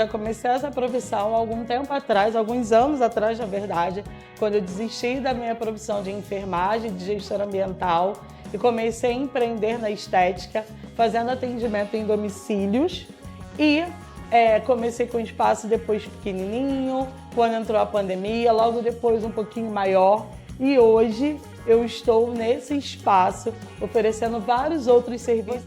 comecei essa profissão há algum tempo atrás, alguns anos atrás, na verdade, quando eu desisti da minha profissão de enfermagem, de gestora ambiental, e comecei a empreender na estética, fazendo atendimento em domicílios, e comecei com um espaço depois pequenininho, quando entrou a pandemia, logo depois um pouquinho maior, e hoje eu estou nesse espaço oferecendo vários outros serviços.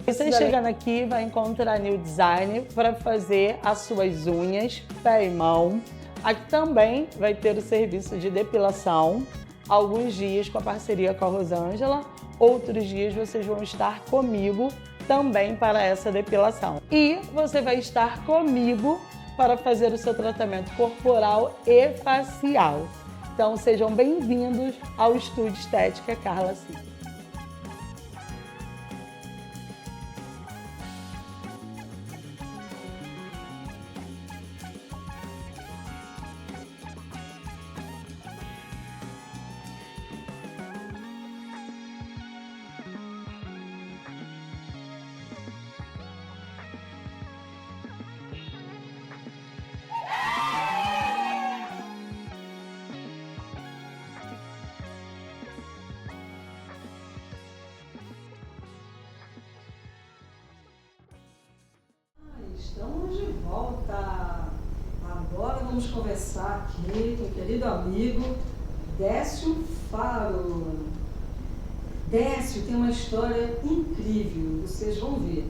Você chegando aqui vai encontrar New Design para fazer as suas unhas, pé e mão. Aqui também vai ter o serviço de depilação. Alguns dias com a parceria com a Rosângela, outros dias vocês vão estar comigo também para essa depilação. E você vai estar comigo para fazer o seu tratamento corporal e facial. Então sejam bem-vindos ao Estúdio Estética Carla Assis. Estamos de volta. Agora vamos conversar aqui com o querido amigo Décio Faro. Décio tem uma história incrível, vocês vão ver.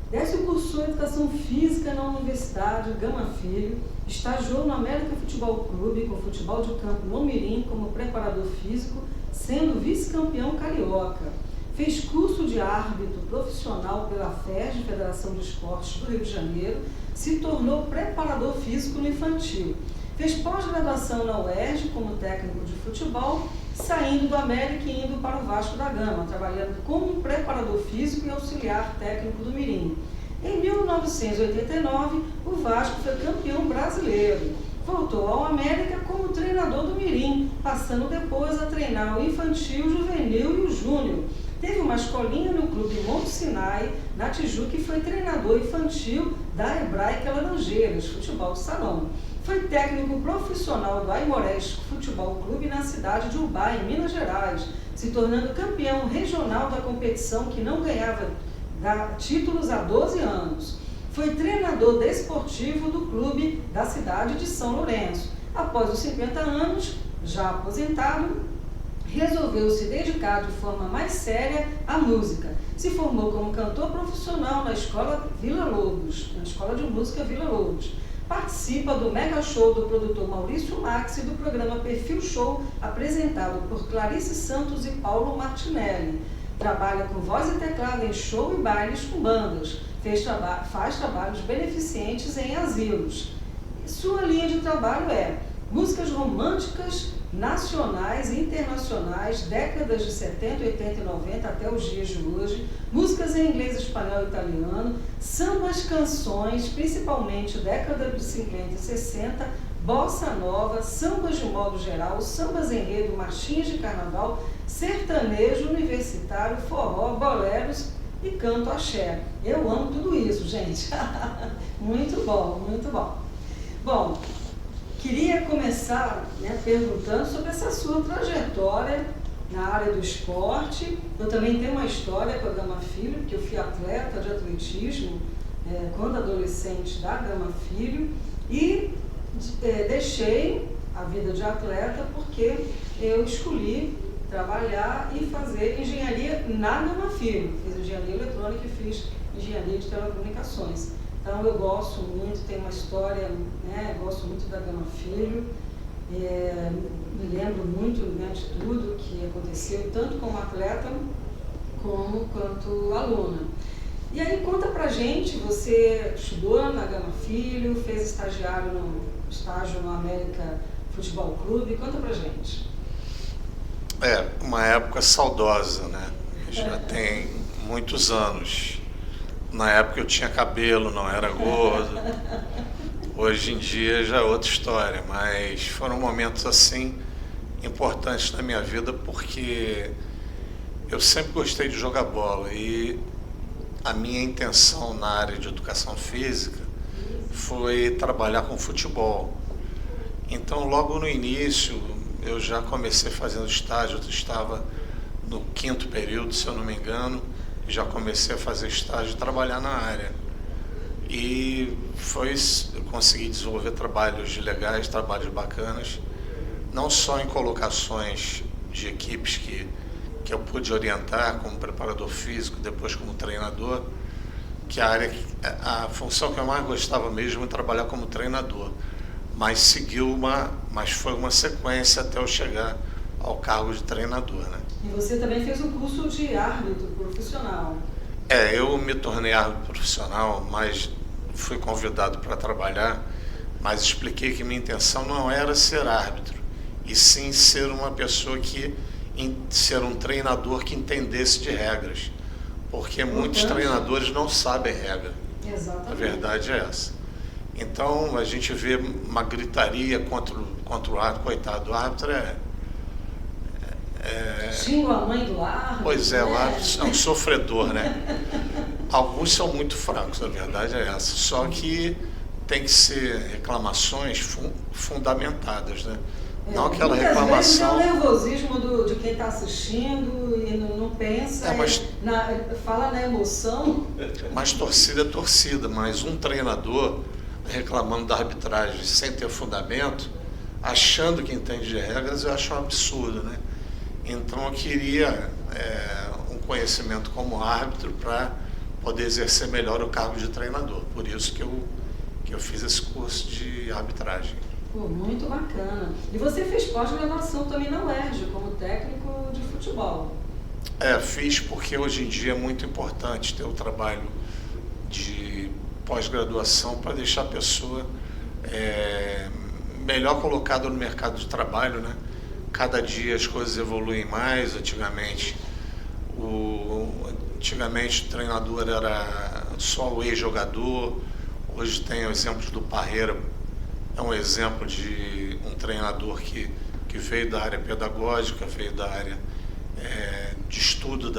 Décio cursou Educação Física na Universidade Gama Filho, estagiou no América Futebol Clube com futebol de campo no Mirim como preparador físico, sendo vice-campeão carioca. Fez curso de árbitro profissional pela FERJ, Federação de Esportes do Rio de Janeiro, se tornou preparador físico no infantil. Fez pós-graduação na UERJ como técnico de futebol, saindo do América e indo para o Vasco da Gama, trabalhando como preparador físico e auxiliar técnico do Mirim. Em 1989, o Vasco foi campeão brasileiro. Voltou ao América como treinador do Mirim, passando depois a treinar o infantil, o juvenil e o júnior. Teve uma escolinha no Clube Monte Sinai, na Tijuca, e foi treinador infantil da Hebraica Laranjeiras, futebol de salão. Foi técnico profissional do Aimorés Futebol Clube na cidade de Ubá, em Minas Gerais, se tornando campeão regional da competição que não ganhava títulos há 12 anos. Foi treinador desportivo do clube da cidade de São Lourenço. Após os 50 anos, já aposentado, resolveu se dedicar de forma mais séria à música. Se formou como cantor profissional na Escola Vila Lobos, na Escola de Música Vila Lobos. Participa do mega show do produtor Maurício Max e do programa Perfil Show, apresentado por Clarice Santos e Paulo Martinelli. Trabalha com voz e teclado em show e bailes com bandas. Faz trabalhos beneficentes em asilos. Sua linha de trabalho é músicas românticas, nacionais e internacionais, décadas de 70, 80 e 90 até os dias de hoje, músicas em inglês, espanhol e italiano, sambas, canções, principalmente década de 50 e 60, bossa nova, sambas de modo geral, sambas enredo, marchinhas de carnaval, sertanejo, universitário, forró, boleros, e canto axé. Eu amo tudo isso, gente. Muito bom, muito bom. Bom, queria começar, né, perguntando sobre essa sua trajetória na área do esporte. Eu também tenho uma história com a Gama Filho, porque eu fui atleta de atletismo quando adolescente da Gama Filho e deixei a vida de atleta porque eu escolhi trabalhar e fazer engenharia na Gama Filho. Fiz engenharia eletrônica e fiz engenharia de telecomunicações. Então eu gosto muito, tenho uma história, né, gosto muito da Gama Filho. Me lembro muito, né, de tudo que aconteceu, tanto como atleta quanto aluna. E aí conta pra gente, você estudou na Gama Filho, fez estágio no América Futebol Clube, conta pra gente. Uma época saudosa, né? Já tem muitos anos. Na época eu tinha cabelo, não era gordo. Hoje em dia já é outra história, mas foram momentos assim importantes na minha vida porque eu sempre gostei de jogar bola e a minha intenção na área de educação física foi trabalhar com futebol. Então logo no início eu já comecei fazendo estágio, eu estava no 5º período, se eu não me engano, e já comecei a fazer estágio e trabalhar na área. E eu consegui desenvolver trabalhos legais, trabalhos bacanas, não só em colocações de equipes que eu pude orientar como preparador físico, depois como treinador, que a função que eu mais gostava mesmo é trabalhar como treinador, mas foi uma sequência até eu chegar ao cargo de treinador, né? E você também fez um curso de árbitro profissional. Eu me tornei árbitro profissional, mas fui convidado para trabalhar, mas expliquei que minha intenção não era ser árbitro, e sim ser uma pessoa ser um treinador que entendesse de regras, porque muitos treinadores não sabem regra. Exatamente. A verdade é essa. Então a gente vê uma gritaria contra o árbitro, coitado do árbitro Xingo a mãe do árbitro. Pois é, né? o árbitro é um sofredor, né? Alguns são muito fracos, a verdade é essa. Só que tem que ser reclamações fundamentadas, né? Não aquela reclamação. Vezes é o nervosismo de quem está assistindo e não pensa, fala na emoção. Mas torcida é torcida, mas um treinador reclamando da arbitragem sem ter fundamento, achando que entende de regras, eu acho um absurdo, né? Então eu queria um conhecimento como árbitro para poder exercer melhor o cargo de treinador. Por isso que eu fiz esse curso de arbitragem. Pô, muito bacana. E você fez pós-graduação também na UERJ, como técnico de futebol. Fiz porque hoje em dia é muito importante ter o trabalho de pós-graduação para deixar a pessoa melhor colocada no mercado de trabalho, né? Cada dia as coisas evoluem mais. Antigamente o treinador era só o ex-jogador. Hoje tem o exemplo do Parreira, é um exemplo de um treinador que veio da área pedagógica, veio da área de estudo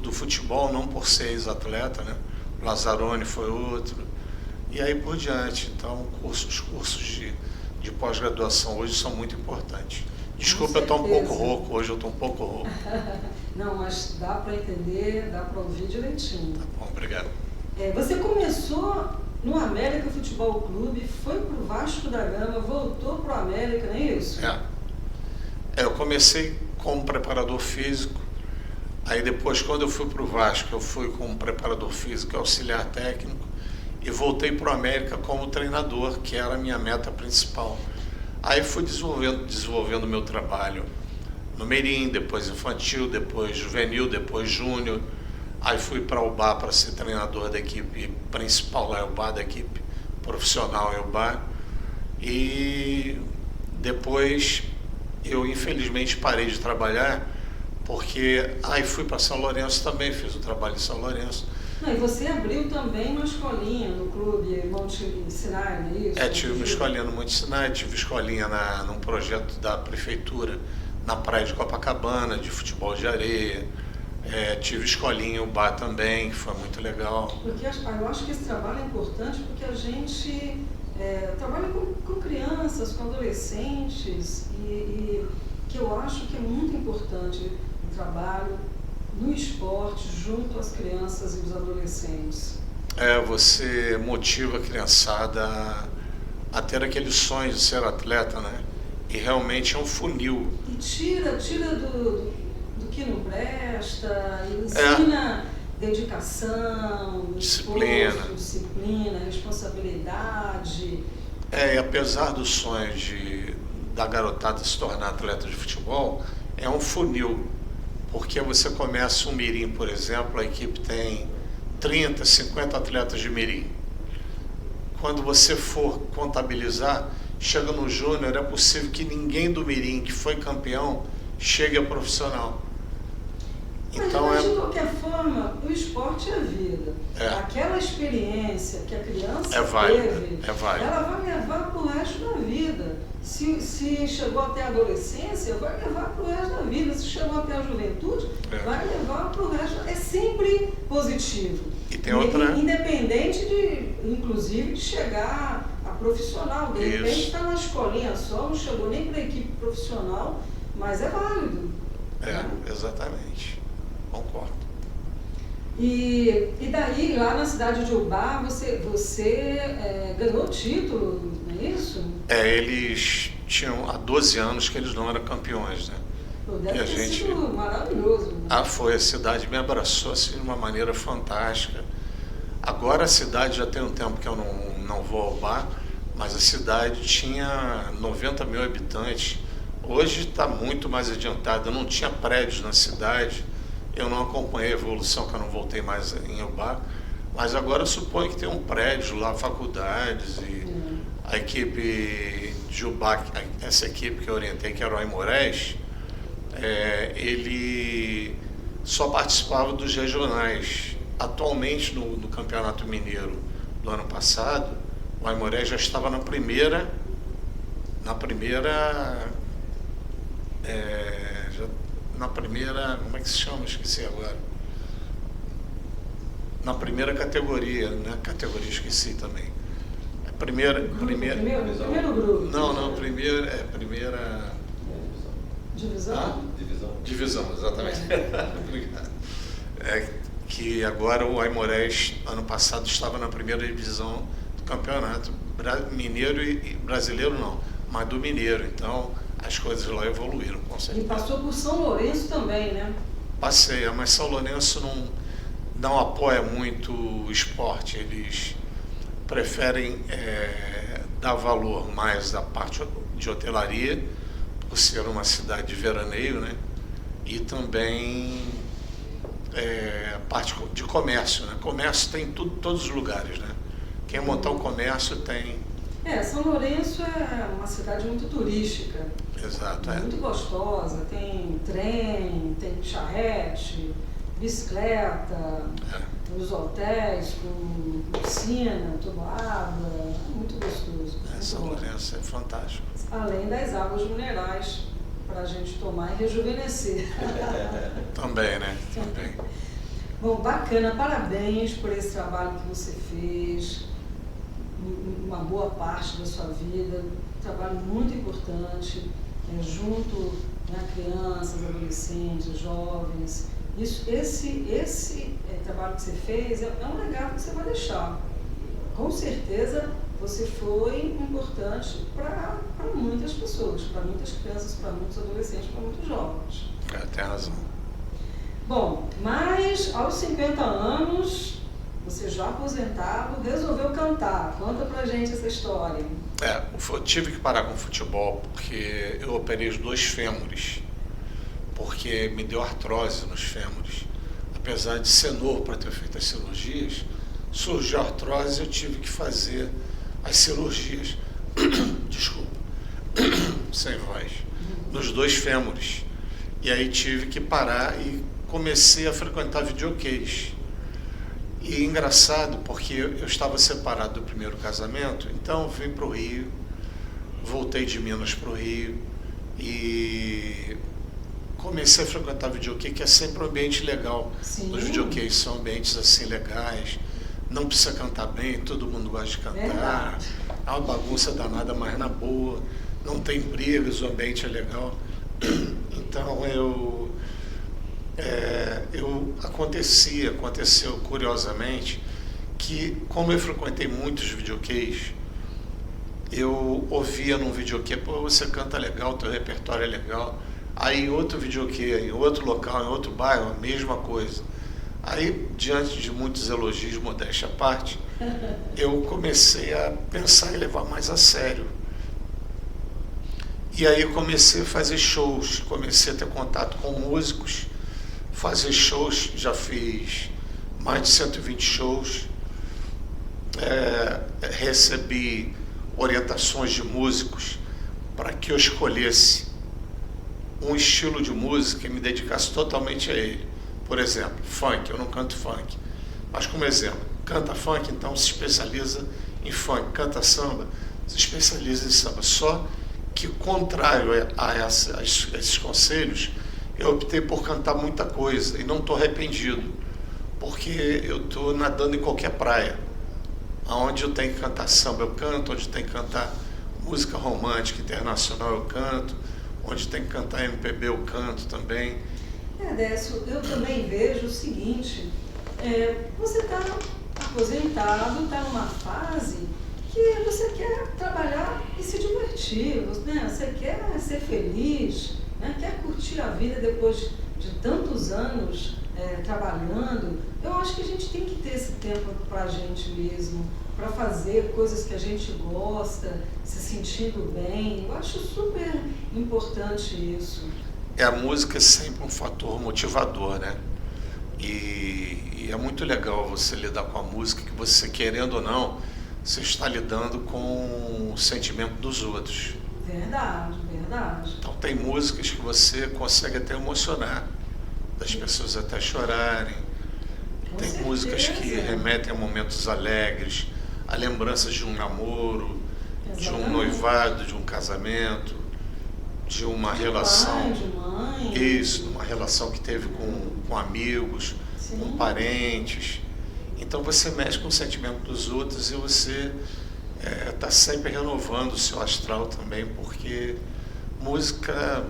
do futebol, não por ser ex-atleta, né? O Lazzaroni foi outro, e aí por diante. Então os cursos de pós-graduação hoje são muito importantes. Desculpa, eu estou um pouco rouco, hoje eu estou um pouco rouco. Não, mas dá para entender, dá para ouvir direitinho. Tá bom, obrigado. Você começou no América Futebol Clube, foi para o Vasco da Gama, voltou para o América, não é isso? Eu comecei como preparador físico, aí depois, quando eu fui para o Vasco, eu fui como preparador físico, auxiliar técnico, e voltei para o América como treinador, que era a minha meta principal. Aí fui desenvolvendo o meu trabalho no Mirim, depois infantil, depois juvenil, depois júnior. Aí fui para o UBA para ser treinador da equipe principal, lá é o UBA, da equipe profissional é o UBA. E depois eu infelizmente parei de trabalhar, porque aí fui para São Lourenço também, fiz o trabalho em São Lourenço. Não, e você abriu também uma escolinha no clube Monte Sinai, não é isso? Tive uma escolinha no Monte Sinai, tive escolinha num projeto da prefeitura na praia de Copacabana, de futebol de areia. Tive escolinha UBA também, que foi muito legal. Porque eu acho que esse trabalho é importante porque a gente trabalha com crianças, com adolescentes e que eu acho que é muito importante o trabalho no esporte junto às crianças e os adolescentes. Você motiva a criançada a ter aquele sonho de ser atleta, né? E realmente é um funil. E tira do que não presta, e ensina dedicação, esforço, disciplina, responsabilidade. E apesar do sonho da garotada se tornar atleta de futebol, é um funil. Porque você começa um mirim, por exemplo, a equipe tem 30, 50 atletas de mirim. Quando você for contabilizar, chega no júnior, é possível que ninguém do mirim que foi campeão chegue a profissional. Então, mas de qualquer forma, o esporte é vida. Aquela experiência que a criança teve, ela vai levar para o resto da vida. Se chegou até a adolescência, vai levar para o resto da vida. Se chegou até a juventude, vai levar para o resto. É sempre positivo. E tem outra... Independente inclusive, de chegar a profissional. De repente está na escolinha só, não chegou nem para a equipe profissional, mas é válido. Exatamente. Concordo. E daí, lá na cidade de UBA, você ganhou o título, não é isso? Eles tinham há 12 anos que eles não eram campeões, né? Deve ter sido maravilhoso. Né? Foi, a cidade me abraçou assim, de uma maneira fantástica. Agora a cidade já tem um tempo que eu não vou ao UBA, mas a cidade tinha 90 mil habitantes. Hoje está muito mais adiantada, não tinha prédios na cidade. Eu não acompanhei a evolução, que eu não voltei mais em UBA, mas agora eu suponho que tem um prédio lá, faculdades, e a equipe de UBA, essa equipe que eu orientei, que era o Aimorés, ele só participava dos regionais. Atualmente, no Campeonato Mineiro do ano passado, o Aimorés já estava na primeira, como é que se chama? Esqueci agora. Na primeira categoria, né? Categoria esqueci também. Primeiro grupo. Não, primeira... Divisão? Divisão, exatamente. Obrigado. Que agora o Aimorés, ano passado, estava na primeira divisão do campeonato mineiro e brasileiro não, mas do mineiro. Então, as coisas lá evoluíram, com certeza. E passou por São Lourenço também, né? Passei, mas São Lourenço não apoia muito o esporte. Eles preferem dar valor mais da parte de hotelaria, por ser uma cidade de veraneio, né? E também a parte de comércio, né? Comércio tem todos os lugares, né? Quem montar um comércio tem... São Lourenço é uma cidade muito turística. Exato, muito gostosa, tem trem, tem charrete, bicicleta, os hotéis com piscina, toboágua, muito gostoso. São Lourenço é fantástico. Além das águas minerais para a gente tomar e rejuvenescer. Também, né? Também. Bom, bacana, parabéns por esse trabalho que você fez, uma boa parte da sua vida, um trabalho muito importante, junto a crianças, adolescentes, jovens. Esse trabalho que você fez é um legado que você vai deixar. Com certeza você foi importante para muitas pessoas, para muitas crianças, para muitos adolescentes, para muitos jovens. Tem razão. Bom, mas aos 50 anos, você já aposentado, resolveu cantar. Conta pra gente essa história. Eu tive que parar com o futebol porque eu operei os 2 fêmures, porque me deu artrose nos fêmures. Apesar de ser novo para ter feito as cirurgias, surgiu a artrose e eu tive que fazer as cirurgias, desculpa, sem voz, nos 2 fêmures. E aí tive que parar e comecei a frequentar videocays. E engraçado, porque eu estava separado do primeiro casamento, então vim para o Rio, voltei de Minas para o Rio e comecei a frequentar videokê, que é sempre um ambiente legal. Sim. Os videokês são ambientes assim legais, não precisa cantar bem, todo mundo gosta de cantar. Verdade. É uma bagunça danada, mas na boa, não tem brigas, o ambiente é legal. Então aconteceu curiosamente que, como eu frequentei muitos videokês, eu ouvia num videokê, pô, você canta legal, teu repertório é legal. Aí em outro videokê, em outro local, em outro bairro, a mesma coisa. Aí, diante de muitos elogios, modéstia à parte, eu comecei a pensar em levar mais a sério. E aí eu comecei a fazer shows, comecei a ter contato com músicos, fazer shows, já fiz mais de 120 shows, recebi orientações de músicos para que eu escolhesse um estilo de música e me dedicasse totalmente a ele. Por exemplo, funk, eu não canto funk, mas como exemplo, canta funk, então se especializa em funk, canta samba, se especializa em samba. Só que, contrário a esses conselhos, eu optei por cantar muita coisa e não estou arrependido, porque eu estou nadando em qualquer praia. Onde eu tenho que cantar samba, eu canto. Onde tem que cantar música romântica internacional, eu canto. Onde tem que cantar MPB, eu canto também. Décio, eu também vejo o seguinte, você está aposentado, está numa fase que você quer trabalhar e se divertir, né? Você quer ser feliz, né? Quer curtir a vida depois de tantos anos trabalhando. Eu acho que a gente tem que ter esse tempo para a gente mesmo, para fazer coisas que a gente gosta, se sentindo bem. Eu acho super importante isso. A música é sempre um fator motivador, né? E é muito legal você lidar com a música, que você, querendo ou não, você está lidando com o sentimento dos outros. Verdade, verdade. Então tem músicas que você consegue até emocionar, das pessoas até chorarem. Tem músicas que remetem a momentos alegres, a lembranças de um namoro, de um noivado, de um casamento, de uma relação. Pai, de mãe. Isso, uma relação que teve com amigos, Sim. com parentes. Então você mexe com o sentimento dos outros e você está sempre renovando o seu astral também, porque música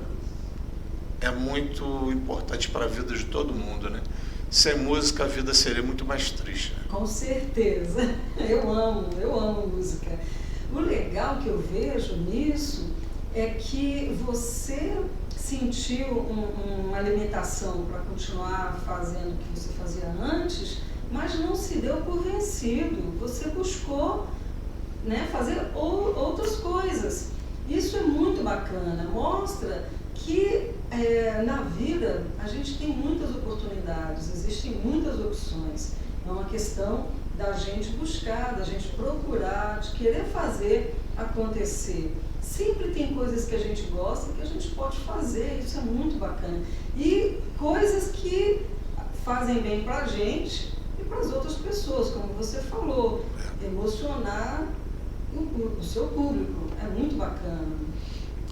é muito importante para a vida de todo mundo, né? Sem música a vida seria muito mais triste. Né? Com certeza. Eu amo música. O legal que eu vejo nisso é que você sentiu uma limitação para continuar fazendo o que você fazia antes, mas não se deu por vencido. Você buscou, né, fazer outras coisas. Isso é muito bacana. Mostra que na vida a gente tem muitas oportunidades, existem muitas opções. É uma questão da gente buscar, da gente procurar, de querer fazer acontecer. Sempre tem coisas que a gente gosta que a gente pode fazer, isso é muito bacana. E coisas que fazem bem pra gente e para as outras pessoas, como você falou, emocionar o seu público, é muito bacana.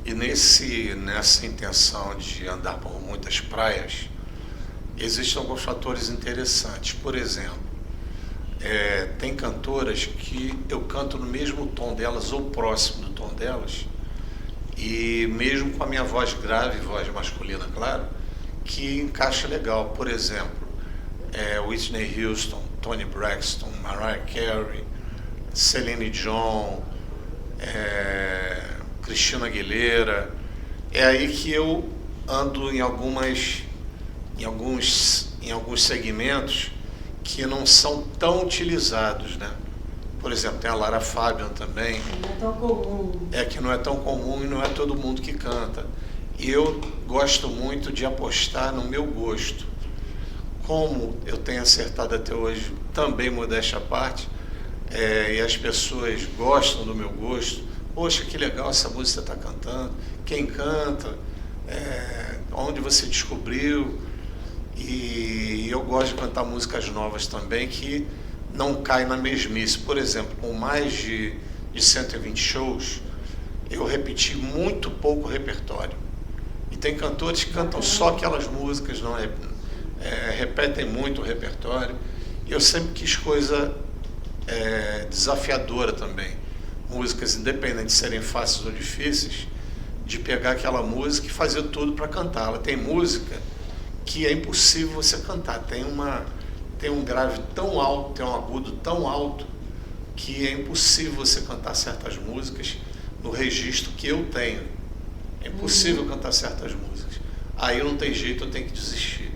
E nessa intenção de andar por muitas praias, existem alguns fatores interessantes. Por exemplo, tem cantoras que eu canto no mesmo tom delas ou próximo do tom delas, e mesmo com a minha voz grave, voz masculina, claro, que encaixa legal. Por exemplo, Whitney Houston, Toni Braxton, Mariah Carey, Celine Dion, Christina Aguilera. É aí que eu ando em alguns segmentos que não são tão utilizados, né? Por exemplo, tem a Lara Fabian também. Não é tão comum. Que não é tão comum e não é todo mundo que canta. E eu gosto muito de apostar no meu gosto. Como eu tenho acertado até hoje, também modéstia à parte, e as pessoas gostam do meu gosto. Poxa, que legal essa música você está cantando. Quem canta? Onde você descobriu? E eu gosto de cantar músicas novas também, que não caem na mesmice. Por exemplo, com mais de 120 shows, eu repeti muito pouco repertório. E tem cantores que cantam só aquelas músicas, não repetem muito o repertório. E eu sempre quis coisa desafiadora também. Músicas, independente de serem fáceis ou difíceis, de pegar aquela música e fazer tudo para cantá-la. Tem música que é impossível você cantar. Tem um grave tão alto, tem um agudo tão alto, que é impossível você cantar certas músicas no registro que eu tenho. É impossível cantar certas músicas. Aí não tem jeito, eu tenho que desistir.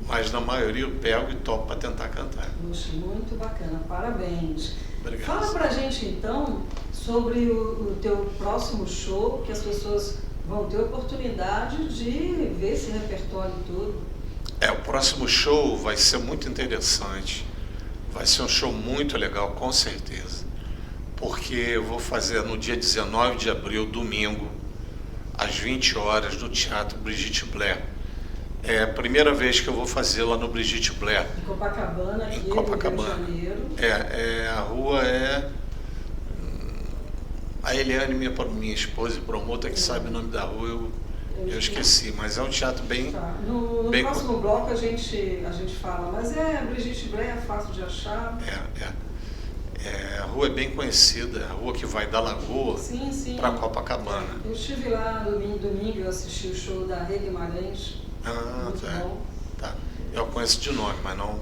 Mas na maioria eu pego e topo para tentar cantar. Muito bacana, parabéns. Obrigado. Fala pra gente então sobre o teu próximo show, que as pessoas vão ter oportunidade de ver esse repertório todo. O próximo show vai ser muito interessante. Vai ser um show muito legal, com certeza. Porque eu vou fazer no dia 19 de abril, domingo, às 20 horas, no Teatro Brigitte Blair. É a primeira vez que eu vou fazer lá no Brigitte Blair. Em Copacabana, aqui em Copacabana. no Rio de Janeiro. A rua é... A Eliane, minha esposa e promota, que sabe o nome da rua, eu esqueci. Mas é um teatro bem... Tá. No bem próximo bloco a gente fala, mas Brigitte Blair é fácil de achar. A rua é bem conhecida, é a rua que vai da Lagoa para Copacabana. Eu estive lá no domingo, eu assisti o show da Rê Guimarães. Muito bom. Tá. Eu conheço de nome, mas não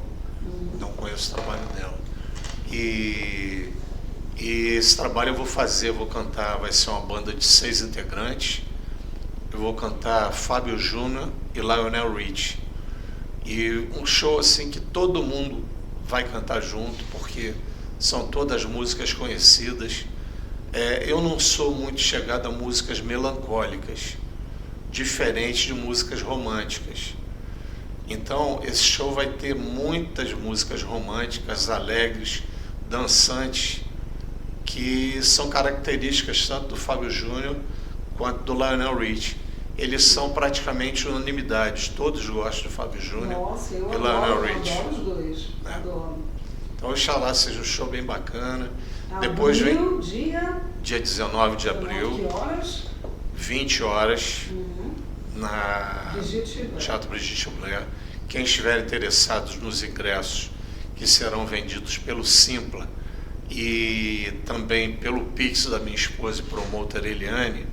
conheço o trabalho dela. E esse trabalho eu vou cantar, vai ser uma banda de 6 integrantes. Eu vou cantar Fábio Júnior e Lionel Richie. E um show assim que todo mundo vai cantar junto, porque são todas músicas conhecidas. Eu não sou muito chegado a músicas melancólicas, diferente de músicas românticas. Então, esse show vai ter muitas músicas românticas, alegres, dançantes, que são características tanto do Fábio Júnior quanto do Lionel Richie. Eles são praticamente unanimidades, todos gostam do Fábio Júnior e Lionel Richie. Adoro os dois, adoro. Então, oxalá seja um show bem bacana. Abril, Depois vem dia 19 de abril, 20 horas, no Teatro Brigitte Blair. Quem estiver interessado nos ingressos, que serão vendidos pelo Simpla e também pelo Pix da minha esposa e promotor Eliane,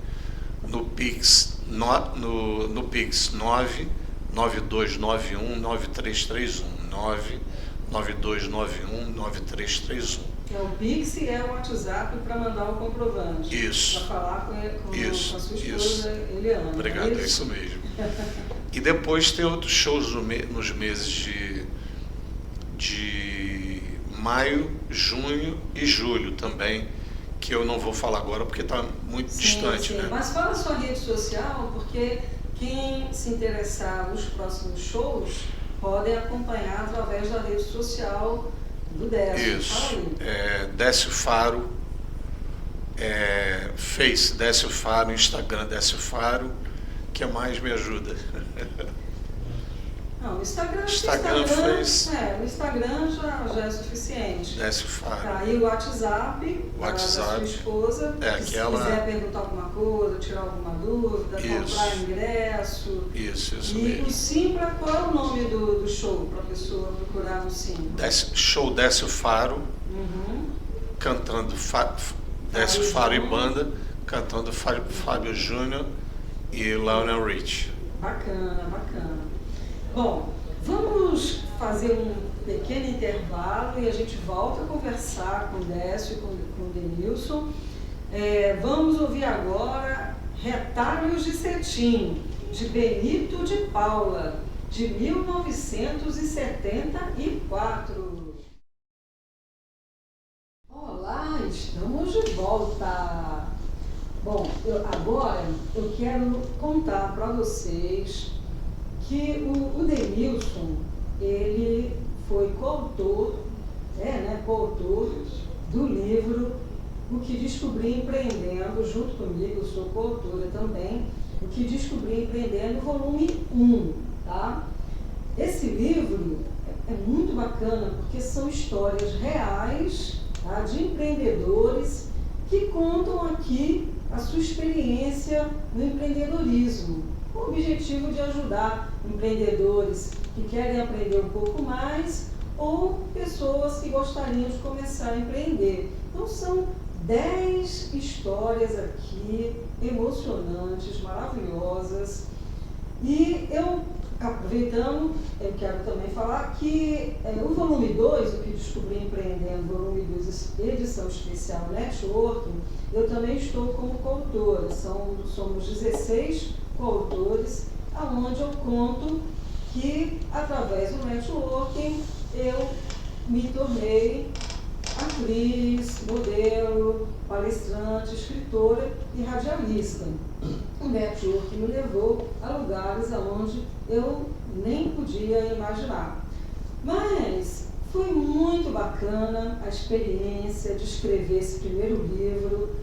no Pix 99291 9331 99291 9331. O Pix é o WhatsApp para mandar o comprovante. Isso. Para falar com a sua esposa Eliane. Obrigado, é isso mesmo. E depois tem outros shows nos meses de maio, junho e julho também, que eu não vou falar agora porque está muito distante. Né? Mas fala a sua rede social, porque quem se interessar nos próximos shows podem acompanhar através da rede social do Décio. Isso. Décio Faro, Face Décio Faro, Instagram Décio Faro. O que mais me ajuda? Não, o Instagram Face. O Instagram já é suficiente. Décio Faro. Tá, e o WhatsApp da sua esposa, se quiser perguntar alguma coisa, tirar alguma dúvida, comprar ingresso. Isso e mesmo. O Simpla, qual é o nome do show para a pessoa procurar no Simpla? Show Décio Faro, cantando Décio Faro e banda, cantando Fábio Júnior e Lionel Richie. Bacana. Bom, vamos fazer um pequeno intervalo e a gente volta a conversar com o Décio e com o Denilson. Vamos ouvir agora Retalhos de Cetim, de Benito de Paula, de 1974. Olá, estamos de volta. Bom, agora eu quero contar para vocês que o Denilson, ele foi coautor do livro O que Descobri Empreendendo, junto comigo, eu sou coautora também, O que Descobri Empreendendo, volume 1, tá? Esse livro é muito bacana porque são histórias reais, tá, de empreendedores que contam aqui a sua experiência no empreendedorismo. com o objetivo de ajudar empreendedores que querem aprender um pouco mais ou pessoas que gostariam de começar a empreender. Então são 10 histórias aqui, emocionantes, maravilhosas. E eu, aproveitando, eu quero também falar que o volume 2, o que descobri empreendendo, volume 2, edição especial Networking, eu também estou como coautora. Somos 16 coautores, onde eu conto que, através do networking, eu me tornei atriz, modelo, palestrante, escritora e radialista. O network me levou a lugares aonde eu nem podia imaginar. Mas foi muito bacana a experiência de escrever esse primeiro livro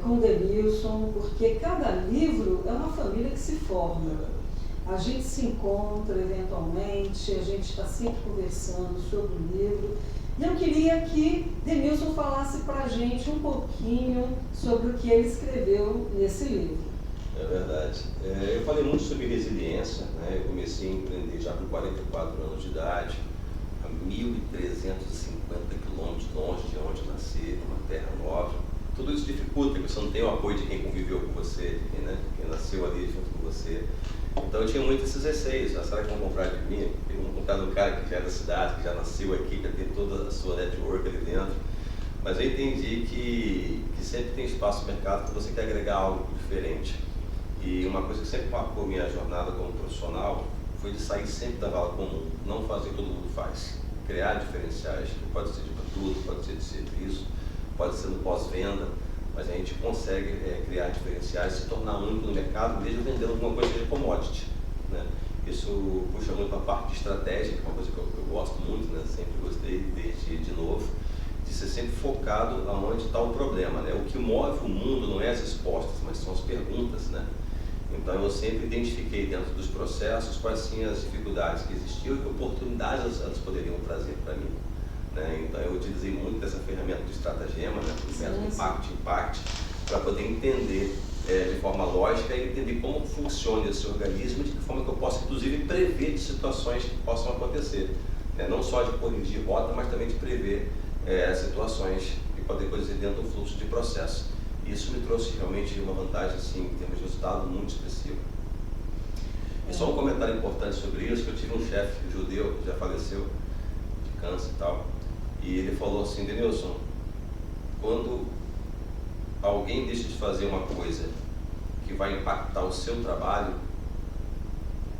com o Denilson, porque cada livro é uma família que se forma. A gente se encontra eventualmente, a gente está sempre conversando sobre o livro. E eu queria que Denilson falasse para a gente um pouquinho sobre o que ele escreveu nesse livro. É verdade. Eu falei muito sobre resiliência, né? Eu comecei a empreender já com 44 anos de idade, a 1.350 quilômetros longe de onde eu nasci, numa terra nova. Tudo isso dificulta, porque você não tem o apoio de quem conviveu com você, né? Quem nasceu ali junto com você. Então eu tinha muito esses receios. Será que vão comprar de mim? Vão comprar do cara que já é da cidade, que já nasceu aqui, que já tem toda a sua network ali dentro. Mas eu entendi que sempre tem espaço no mercado que você quer agregar algo diferente. E uma coisa que sempre marcou minha jornada como profissional foi de sair sempre da vala comum, não fazer o que todo mundo faz. Criar diferenciais, que pode ser de produto, pode ser de serviço, pode ser no pós-venda, mas a gente consegue criar diferenciais, se tornar único no mercado, mesmo vendendo alguma coisa de commodity, né? Isso puxa muito para a parte de estratégia, que é uma coisa que eu gosto muito, né? Sempre gostei, desde de novo, de ser sempre focado aonde está o problema, né? O que move o mundo não é as respostas, mas são as perguntas, né? Então eu sempre identifiquei dentro dos processos quais são as dificuldades que existiam e que oportunidades elas poderiam trazer para mim, né? Então eu utilizei muito dessa ferramenta de estratagema, né? O método Impact, para poder entender de forma lógica e entender como funciona esse organismo e de que forma que eu posso, inclusive, prever de situações que possam acontecer, né? Não só de corrigir rota, mas também de prever situações que podem acontecer dentro do fluxo de processo. Isso me trouxe realmente uma vantagem, assim, em termos de resultado muito expressivo. E só um comentário importante sobre isso, que eu tive um chefe judeu que já faleceu de câncer e tal, e ele falou assim: Denilson, quando alguém deixa de fazer uma coisa que vai impactar o seu trabalho,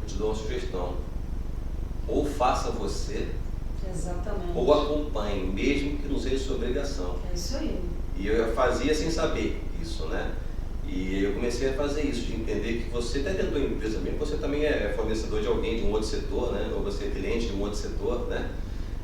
eu te dou uma sugestão: ou faça você, exatamente, ou acompanhe, mesmo que não seja sua obrigação. É isso aí. E eu fazia sem saber isso, né? E eu comecei a fazer isso, de entender que você está dentro da empresa mesmo, você também é fornecedor de alguém de um outro setor, né? Ou você é cliente de um outro setor, né?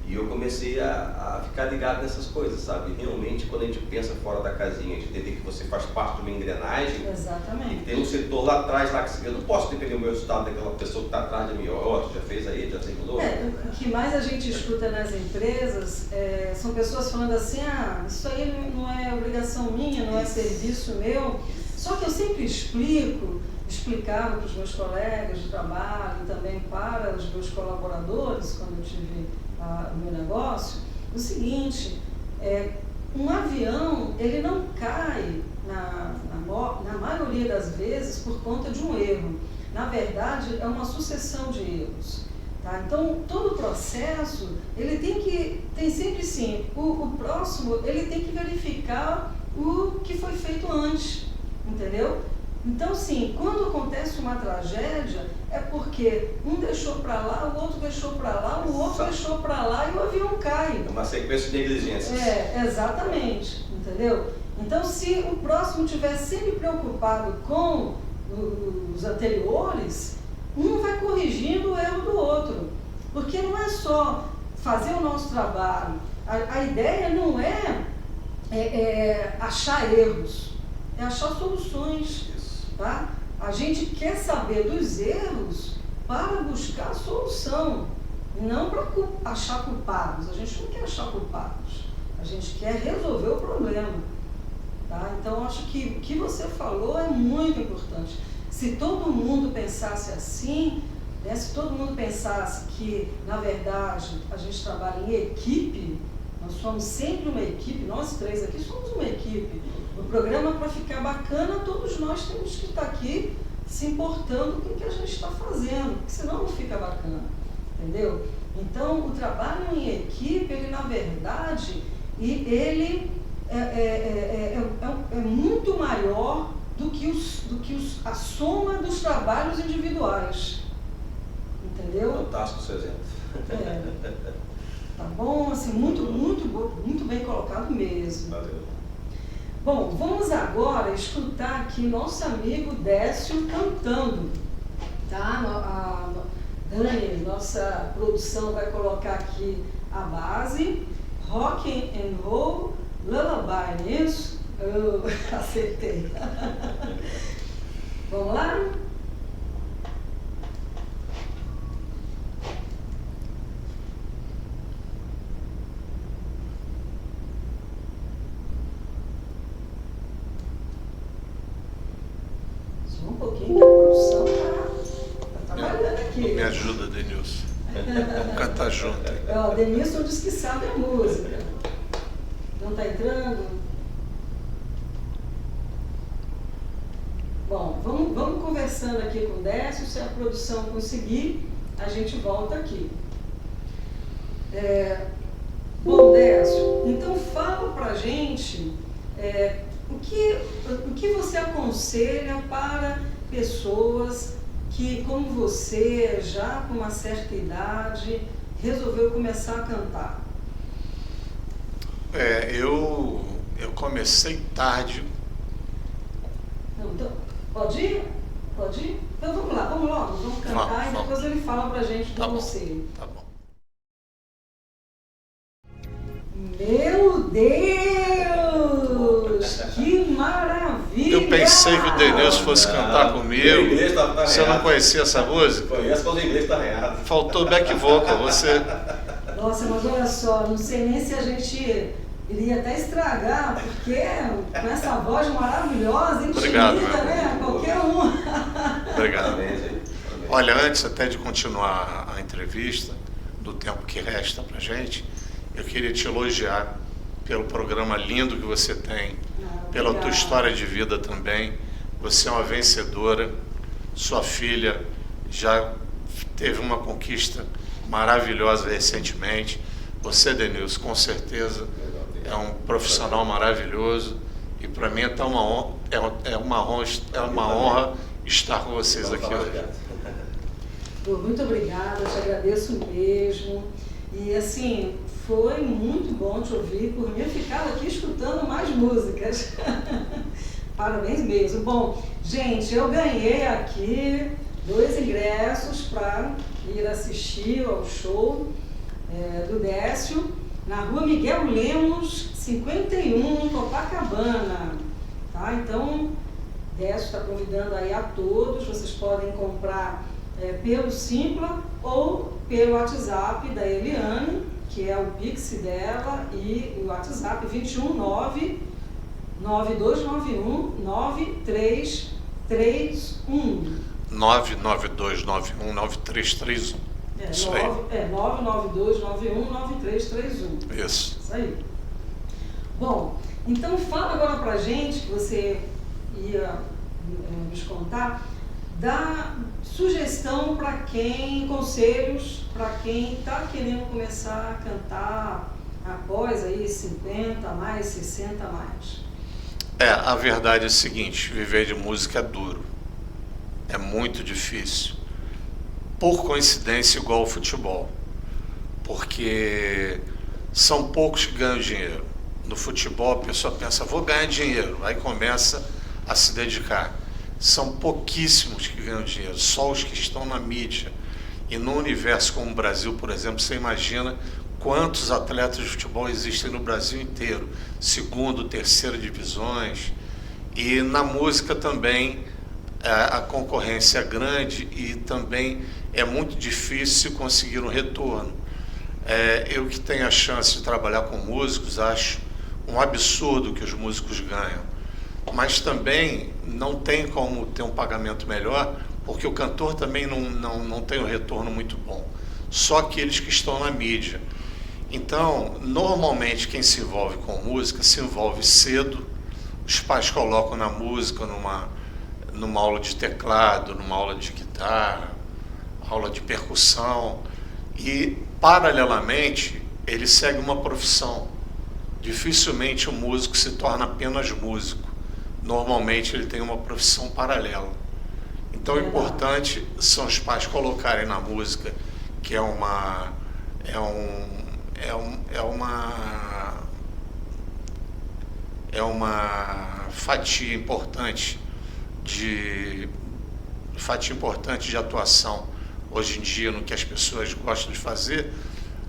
E eu comecei a ficar ligado nessas coisas, sabe? Realmente, quando a gente pensa fora da casinha, de entender que você faz parte de uma engrenagem. Exatamente. E tem um setor lá atrás, lá que eu não posso depender do meu resultado daquela pessoa que está atrás de mim. Ó, já fez aí, já terminou? O que mais a gente escuta nas empresas são pessoas falando assim: ah, isso aí não é obrigação minha, não é serviço meu. Só que eu sempre explicava para os meus colegas de trabalho e também para os meus colaboradores, quando eu tive o meu negócio, o seguinte: um avião, ele não cai na maioria das vezes por conta de um erro. Na verdade, é uma sucessão de erros. Tá? Então, todo o processo, ele tem sempre sim, o próximo, ele tem que verificar o que foi feito antes, entendeu? Então, sim, quando acontece uma tragédia, é porque um deixou para lá, o outro deixou para lá, o outro deixou para lá e o avião cai. É uma sequência de negligências. Exatamente, entendeu? Então, se o próximo estiver sempre preocupado com os anteriores, um vai corrigindo o erro do outro. Porque não é só fazer o nosso trabalho. A ideia não é achar erros, é achar soluções. Tá? A gente quer saber dos erros para buscar a solução, não para achar culpados. A gente não quer achar culpados, a gente quer resolver o problema. Tá? Então, acho que o que você falou é muito importante. Se todo mundo pensasse assim, né, se todo mundo pensasse que, na verdade, a gente trabalha em equipe, nós somos sempre uma equipe, nós três aqui somos uma equipe. O programa, para ficar bacana, todos nós temos que estar aqui se importando com o que a gente está fazendo, porque senão não fica bacana, entendeu? Então, o trabalho em equipe, ele, na verdade, ele é muito maior do que a soma dos trabalhos individuais, entendeu? Fantástico o seu exemplo. Tá bom? Assim, muito bem colocado mesmo. Valeu. Bom, vamos agora escutar aqui nosso amigo Décio cantando, tá? Dani, nossa produção vai colocar aqui a base, Rock and Roll Lullaby, não é isso? Eu acertei. Vamos lá? Só um pouquinho que a produção tá trabalhando aqui. Me ajuda, Denilson. Vamos cantar junto. O Denilson disse que sabe a música. Não está entrando? Bom, vamos conversando aqui com o Décio. Se a produção conseguir, a gente volta aqui. Bom, Décio, então fala pra gente o que você aconselha para pessoas que, como você, já com uma certa idade, resolveu começar a cantar. Eu comecei tarde. Não, então, pode ir? Pode ir? Então vamos lá, vamos cantar e depois ele fala pra gente do conselho. Tá bom. Meu Deus! Que maravilha! Eu pensei que o Denilson fosse cantar comigo. Você não conhecia essa música? Conheço, quando o inglês está arranhado. Faltou back vocal, você... Nossa, mas olha só, não sei nem se a gente iria até estragar, porque com essa voz maravilhosa, intimida, né? Qualquer um. Obrigado. Olha, antes até de continuar a entrevista, do tempo que resta pra gente, eu queria te elogiar pelo programa lindo que você tem, pela tua história de vida também. Você é uma vencedora, sua filha já teve uma conquista maravilhosa recentemente. Você, Denilson, com certeza é um profissional maravilhoso e para mim é uma honra estar com vocês aqui hoje. Muito obrigada, eu te agradeço mesmo. E assim, foi muito bom te ouvir. Por mim, eu ficava aqui escutando mais músicas. Parabéns mesmo. Bom, gente, eu ganhei aqui 2 ingressos para ir assistir ao show do Décio, na rua Miguel Lemos, 51, em Copacabana. Tá? Então, Décio está convidando aí a todos. Vocês podem comprar pelo Simpla ou pelo WhatsApp da Eliane, que é o Pix dela, e o WhatsApp 219 9291 9331. 992919331. Isso aí. 992919331. Isso. Isso aí. Bom, então fala agora pra gente, que você ia nos contar, da sugestão para quem, conselhos para quem está querendo começar a cantar após aí 50 mais, 60 mais. A verdade é a seguinte, viver de música é duro. É muito difícil. Por coincidência, igual ao futebol. Porque são poucos que ganham dinheiro. No futebol, a pessoa pensa, vou ganhar dinheiro. Aí começa a se dedicar. São pouquíssimos que ganham dinheiro, só os que estão na mídia. E no universo como o Brasil, por exemplo, você imagina quantos atletas de futebol existem no Brasil inteiro. 2ª, 3ª divisões. E na música também a concorrência é grande e também é muito difícil conseguir um retorno. Eu que tenho a chance de trabalhar com músicos, acho um absurdo que os músicos ganham. mas também não tem como ter um pagamento melhor, porque o cantor também não tem um retorno muito bom. Só aqueles que estão na mídia. Então, normalmente quem se envolve com música se envolve cedo, os pais colocam na música numa aula de teclado, numa aula de guitarra, aula de percussão, e paralelamente ele segue uma profissão. Dificilmente o músico se torna apenas músico, normalmente ele tem uma profissão paralela. Então o importante são os pais colocarem na música, que é uma fatia importante de atuação hoje em dia no que as pessoas gostam de fazer.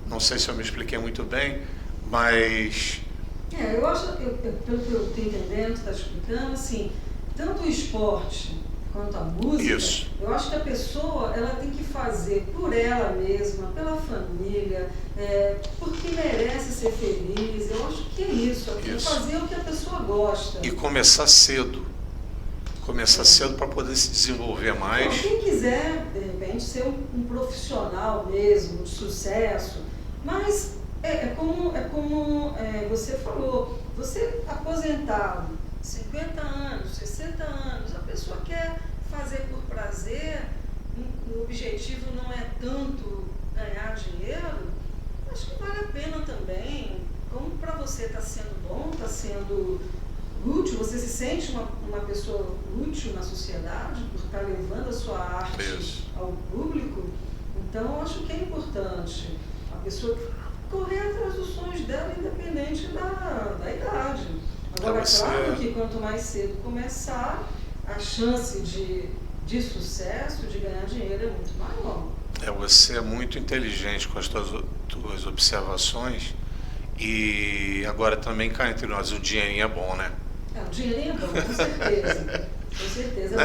Não sei se eu me expliquei muito bem, mas eu acho, pelo que eu estou entendendo, está explicando, assim, tanto o esporte quanto a música, isso. Eu acho que a pessoa ela tem que fazer por ela mesma, pela família, porque merece ser feliz. Eu acho que é isso, fazer o que a pessoa gosta. E começar cedo. Começar cedo para poder se desenvolver mais. Então, quem quiser, de repente, ser um profissional mesmo, de sucesso, mas é como você falou, você aposentado, 50 anos, 60 anos, a pessoa quer fazer por prazer, o objetivo não é tanto ganhar dinheiro, acho que vale a pena também, como para você está sendo bom, está sendo útil, você se sente uma pessoa útil na sociedade por estar levando a sua arte ao público, então eu acho que é importante a pessoa correr atrás dos sonhos dela, independente da idade. Agora, claro que quanto mais cedo começar, a chance de sucesso, de ganhar dinheiro é muito maior. Você é muito inteligente com as tuas observações e agora também cá entre nós, o dinheirinho é bom, né? O dinheirinho é bom, com certeza. Com certeza.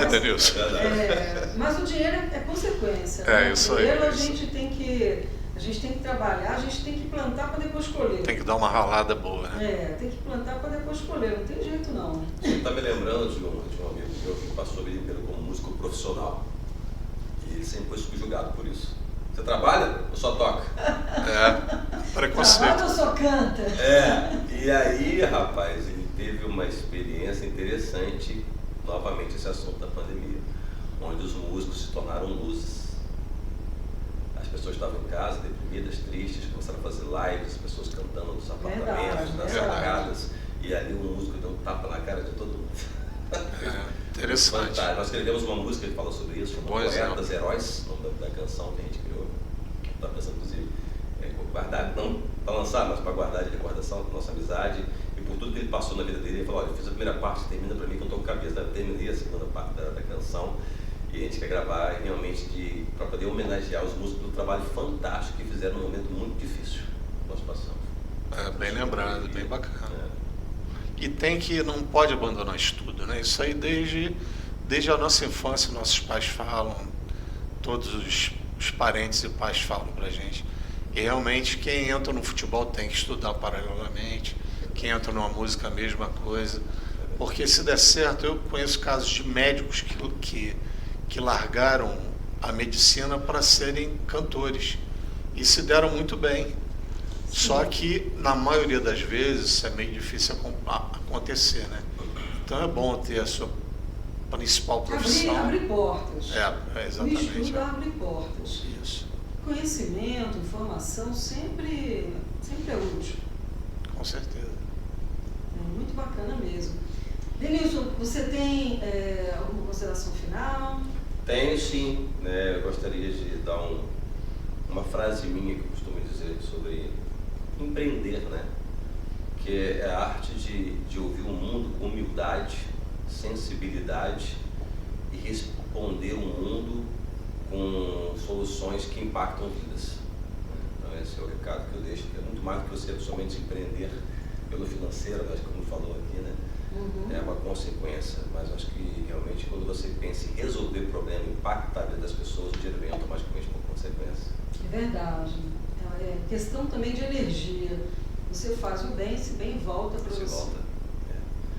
Mas o dinheiro é consequência. Isso aí. Primeiro a gente tem que trabalhar, a gente tem que plantar para depois colher. Tem que dar uma ralada boa, né? Tem que plantar para depois colher, não tem jeito não. Você está me lembrando de um amigo meu que passou a vida inteira como músico profissional. E ele sempre foi subjugado por isso. Você trabalha ou só toca? Preconceito. Trabalha ou só canta? E aí, rapaz, ele teve uma experiência interessante, novamente esse assunto da pandemia, onde os músicos se tornaram luzes. As pessoas estavam em casa, deprimidas, tristes, começaram a fazer lives, pessoas cantando nos apartamentos, nas sacadas, e ali o músico deu um tapa na cara de todo mundo. Interessante. Fantástico. Nós escrevemos uma música que fala sobre isso, chama Poetas Heróis, o nome da canção que a gente criou, que está pensando, inclusive, guardar, não para lançar, mas para guardar de recordação da nossa amizade, e por tudo que ele passou na vida dele. Ele falou: olha, eu fiz a primeira parte, termina para mim que eu estou com cabeça, terminei a segunda parte da canção. E a gente quer gravar realmente para poder homenagear os músicos do trabalho fantástico que fizeram num momento muito difícil que nós passamos. Bem lembrado, bem bacana. E não pode abandonar estudo, né? Isso aí desde a nossa infância, nossos pais falam, todos os parentes e pais falam pra gente. E realmente quem entra no futebol tem que estudar paralelamente, quem entra numa música a mesma coisa. Porque se der certo, eu conheço casos de médicos que largaram a medicina para serem cantores e se deram muito bem. Sim. Só que na maioria das vezes isso é meio difícil acontecer, né? Então é bom ter a sua principal profissão. Abre portas. Exatamente. O estudo abre portas. Isso. Conhecimento, informação sempre é útil. Com certeza. É muito bacana mesmo. Denilson, você tem alguma consideração final? Tenho sim, né? Eu gostaria de dar uma frase minha que eu costumo dizer sobre empreender, né? Que é a arte de ouvir o mundo com humildade, sensibilidade e responder o mundo com soluções que impactam vidas. Então esse é o recado que eu deixo, que é muito mais do que você somente empreender pelo financeiro, mas como falou aqui, né? É uma consequência, mas acho que realmente quando você pensa em resolver o problema, impactar a vida das pessoas, o dinheiro vem automaticamente por consequência. É verdade. É questão também de energia. Você faz o bem, esse bem volta para você. Volta.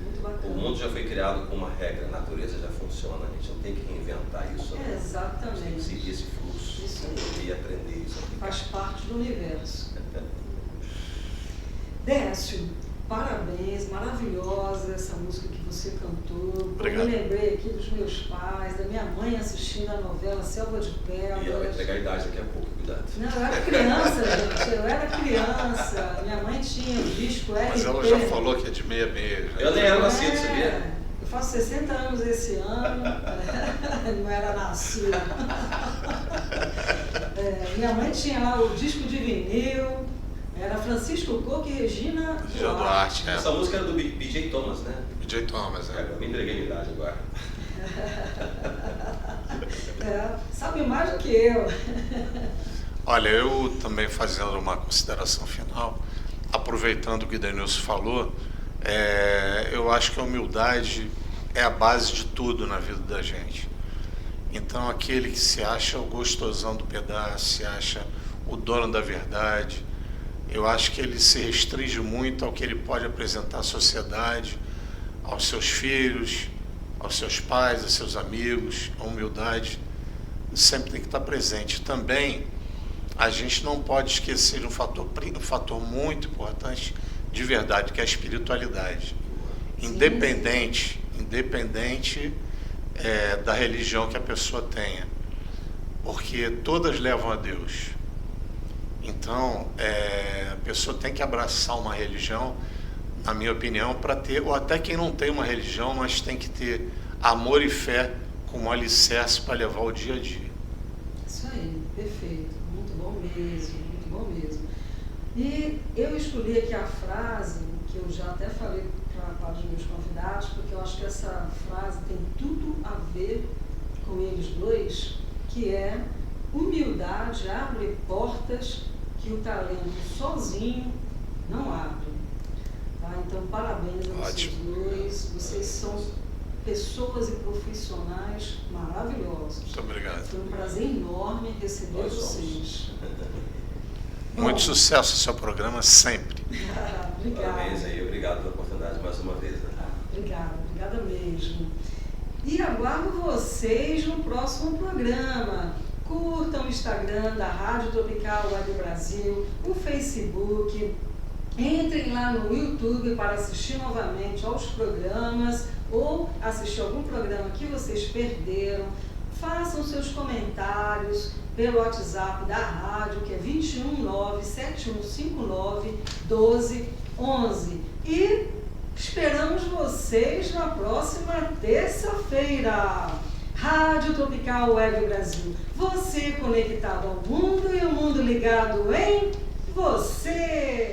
Muito bacana. O mundo já foi criado com uma regra, a natureza já funciona, a gente não tem que reinventar isso. Né? Exatamente. A gente tem que seguir esse fluxo, Isso aí. e aprender isso. Faz parte do universo. Décio, parabéns, maravilhosa essa música que você cantou. Obrigado. Eu me lembrei aqui dos meus pais, da minha mãe assistindo a novela Selva de Pérolas. E ela vai entregar a idade daqui a pouco, cuidado. Não, eu era criança, gente, eu era criança. Minha mãe tinha o disco LP. Mas ela já falou que é de 66. Eu nem era nascido, sabia? Eu faço 60 anos esse ano, não era nascido. Minha mãe tinha lá o disco de vinil, era Francisco Coco e Regina Duarte. Essa música era do B.J. Thomas, né? B.J. Thomas, Eu me entreguei a idade agora. Sabe mais do que eu. Olha, eu também fazendo uma consideração final, aproveitando o que o Denilson falou, eu acho que a humildade é a base de tudo na vida da gente. Então, aquele que se acha o gostosão do pedaço, se acha o dono da verdade, eu acho que ele se restringe muito ao que ele pode apresentar à sociedade, aos seus filhos, aos seus pais, aos seus amigos. A humildade sempre tem que estar presente. Também, a gente não pode esquecer de um fator muito importante de verdade, que é a espiritualidade. Independente da religião que a pessoa tenha, porque todas levam a Deus. Então, a pessoa tem que abraçar uma religião, na minha opinião, para ter, ou até quem não tem uma religião, mas tem que ter amor e fé como alicerce para levar o dia a dia. Isso aí, perfeito, muito bom mesmo, muito bom mesmo. E eu escolhi aqui a frase, que eu já até falei para os meus convidados, porque eu acho que essa frase tem tudo a ver com eles dois, que é: humildade abre portas que o talento sozinho não abre. Tá? Então, parabéns a vocês dois. Vocês são pessoas e profissionais maravilhosos. Muito obrigado. Foi um prazer enorme receber vocês. Muito sucesso no seu programa sempre. Obrigada. Parabéns aí, obrigado pela oportunidade mais uma vez. Né? Obrigada mesmo. E aguardo vocês no próximo programa. Curtam o Instagram da Rádio Tropical Web Brasil, o Facebook. Entrem lá no YouTube para assistir novamente aos programas ou assistir algum programa que vocês perderam. Façam seus comentários pelo WhatsApp da rádio, que é 219-7159-1211. E esperamos vocês na próxima terça-feira. Rádio Tropical Web Brasil. Você conectado ao mundo e o mundo ligado em você.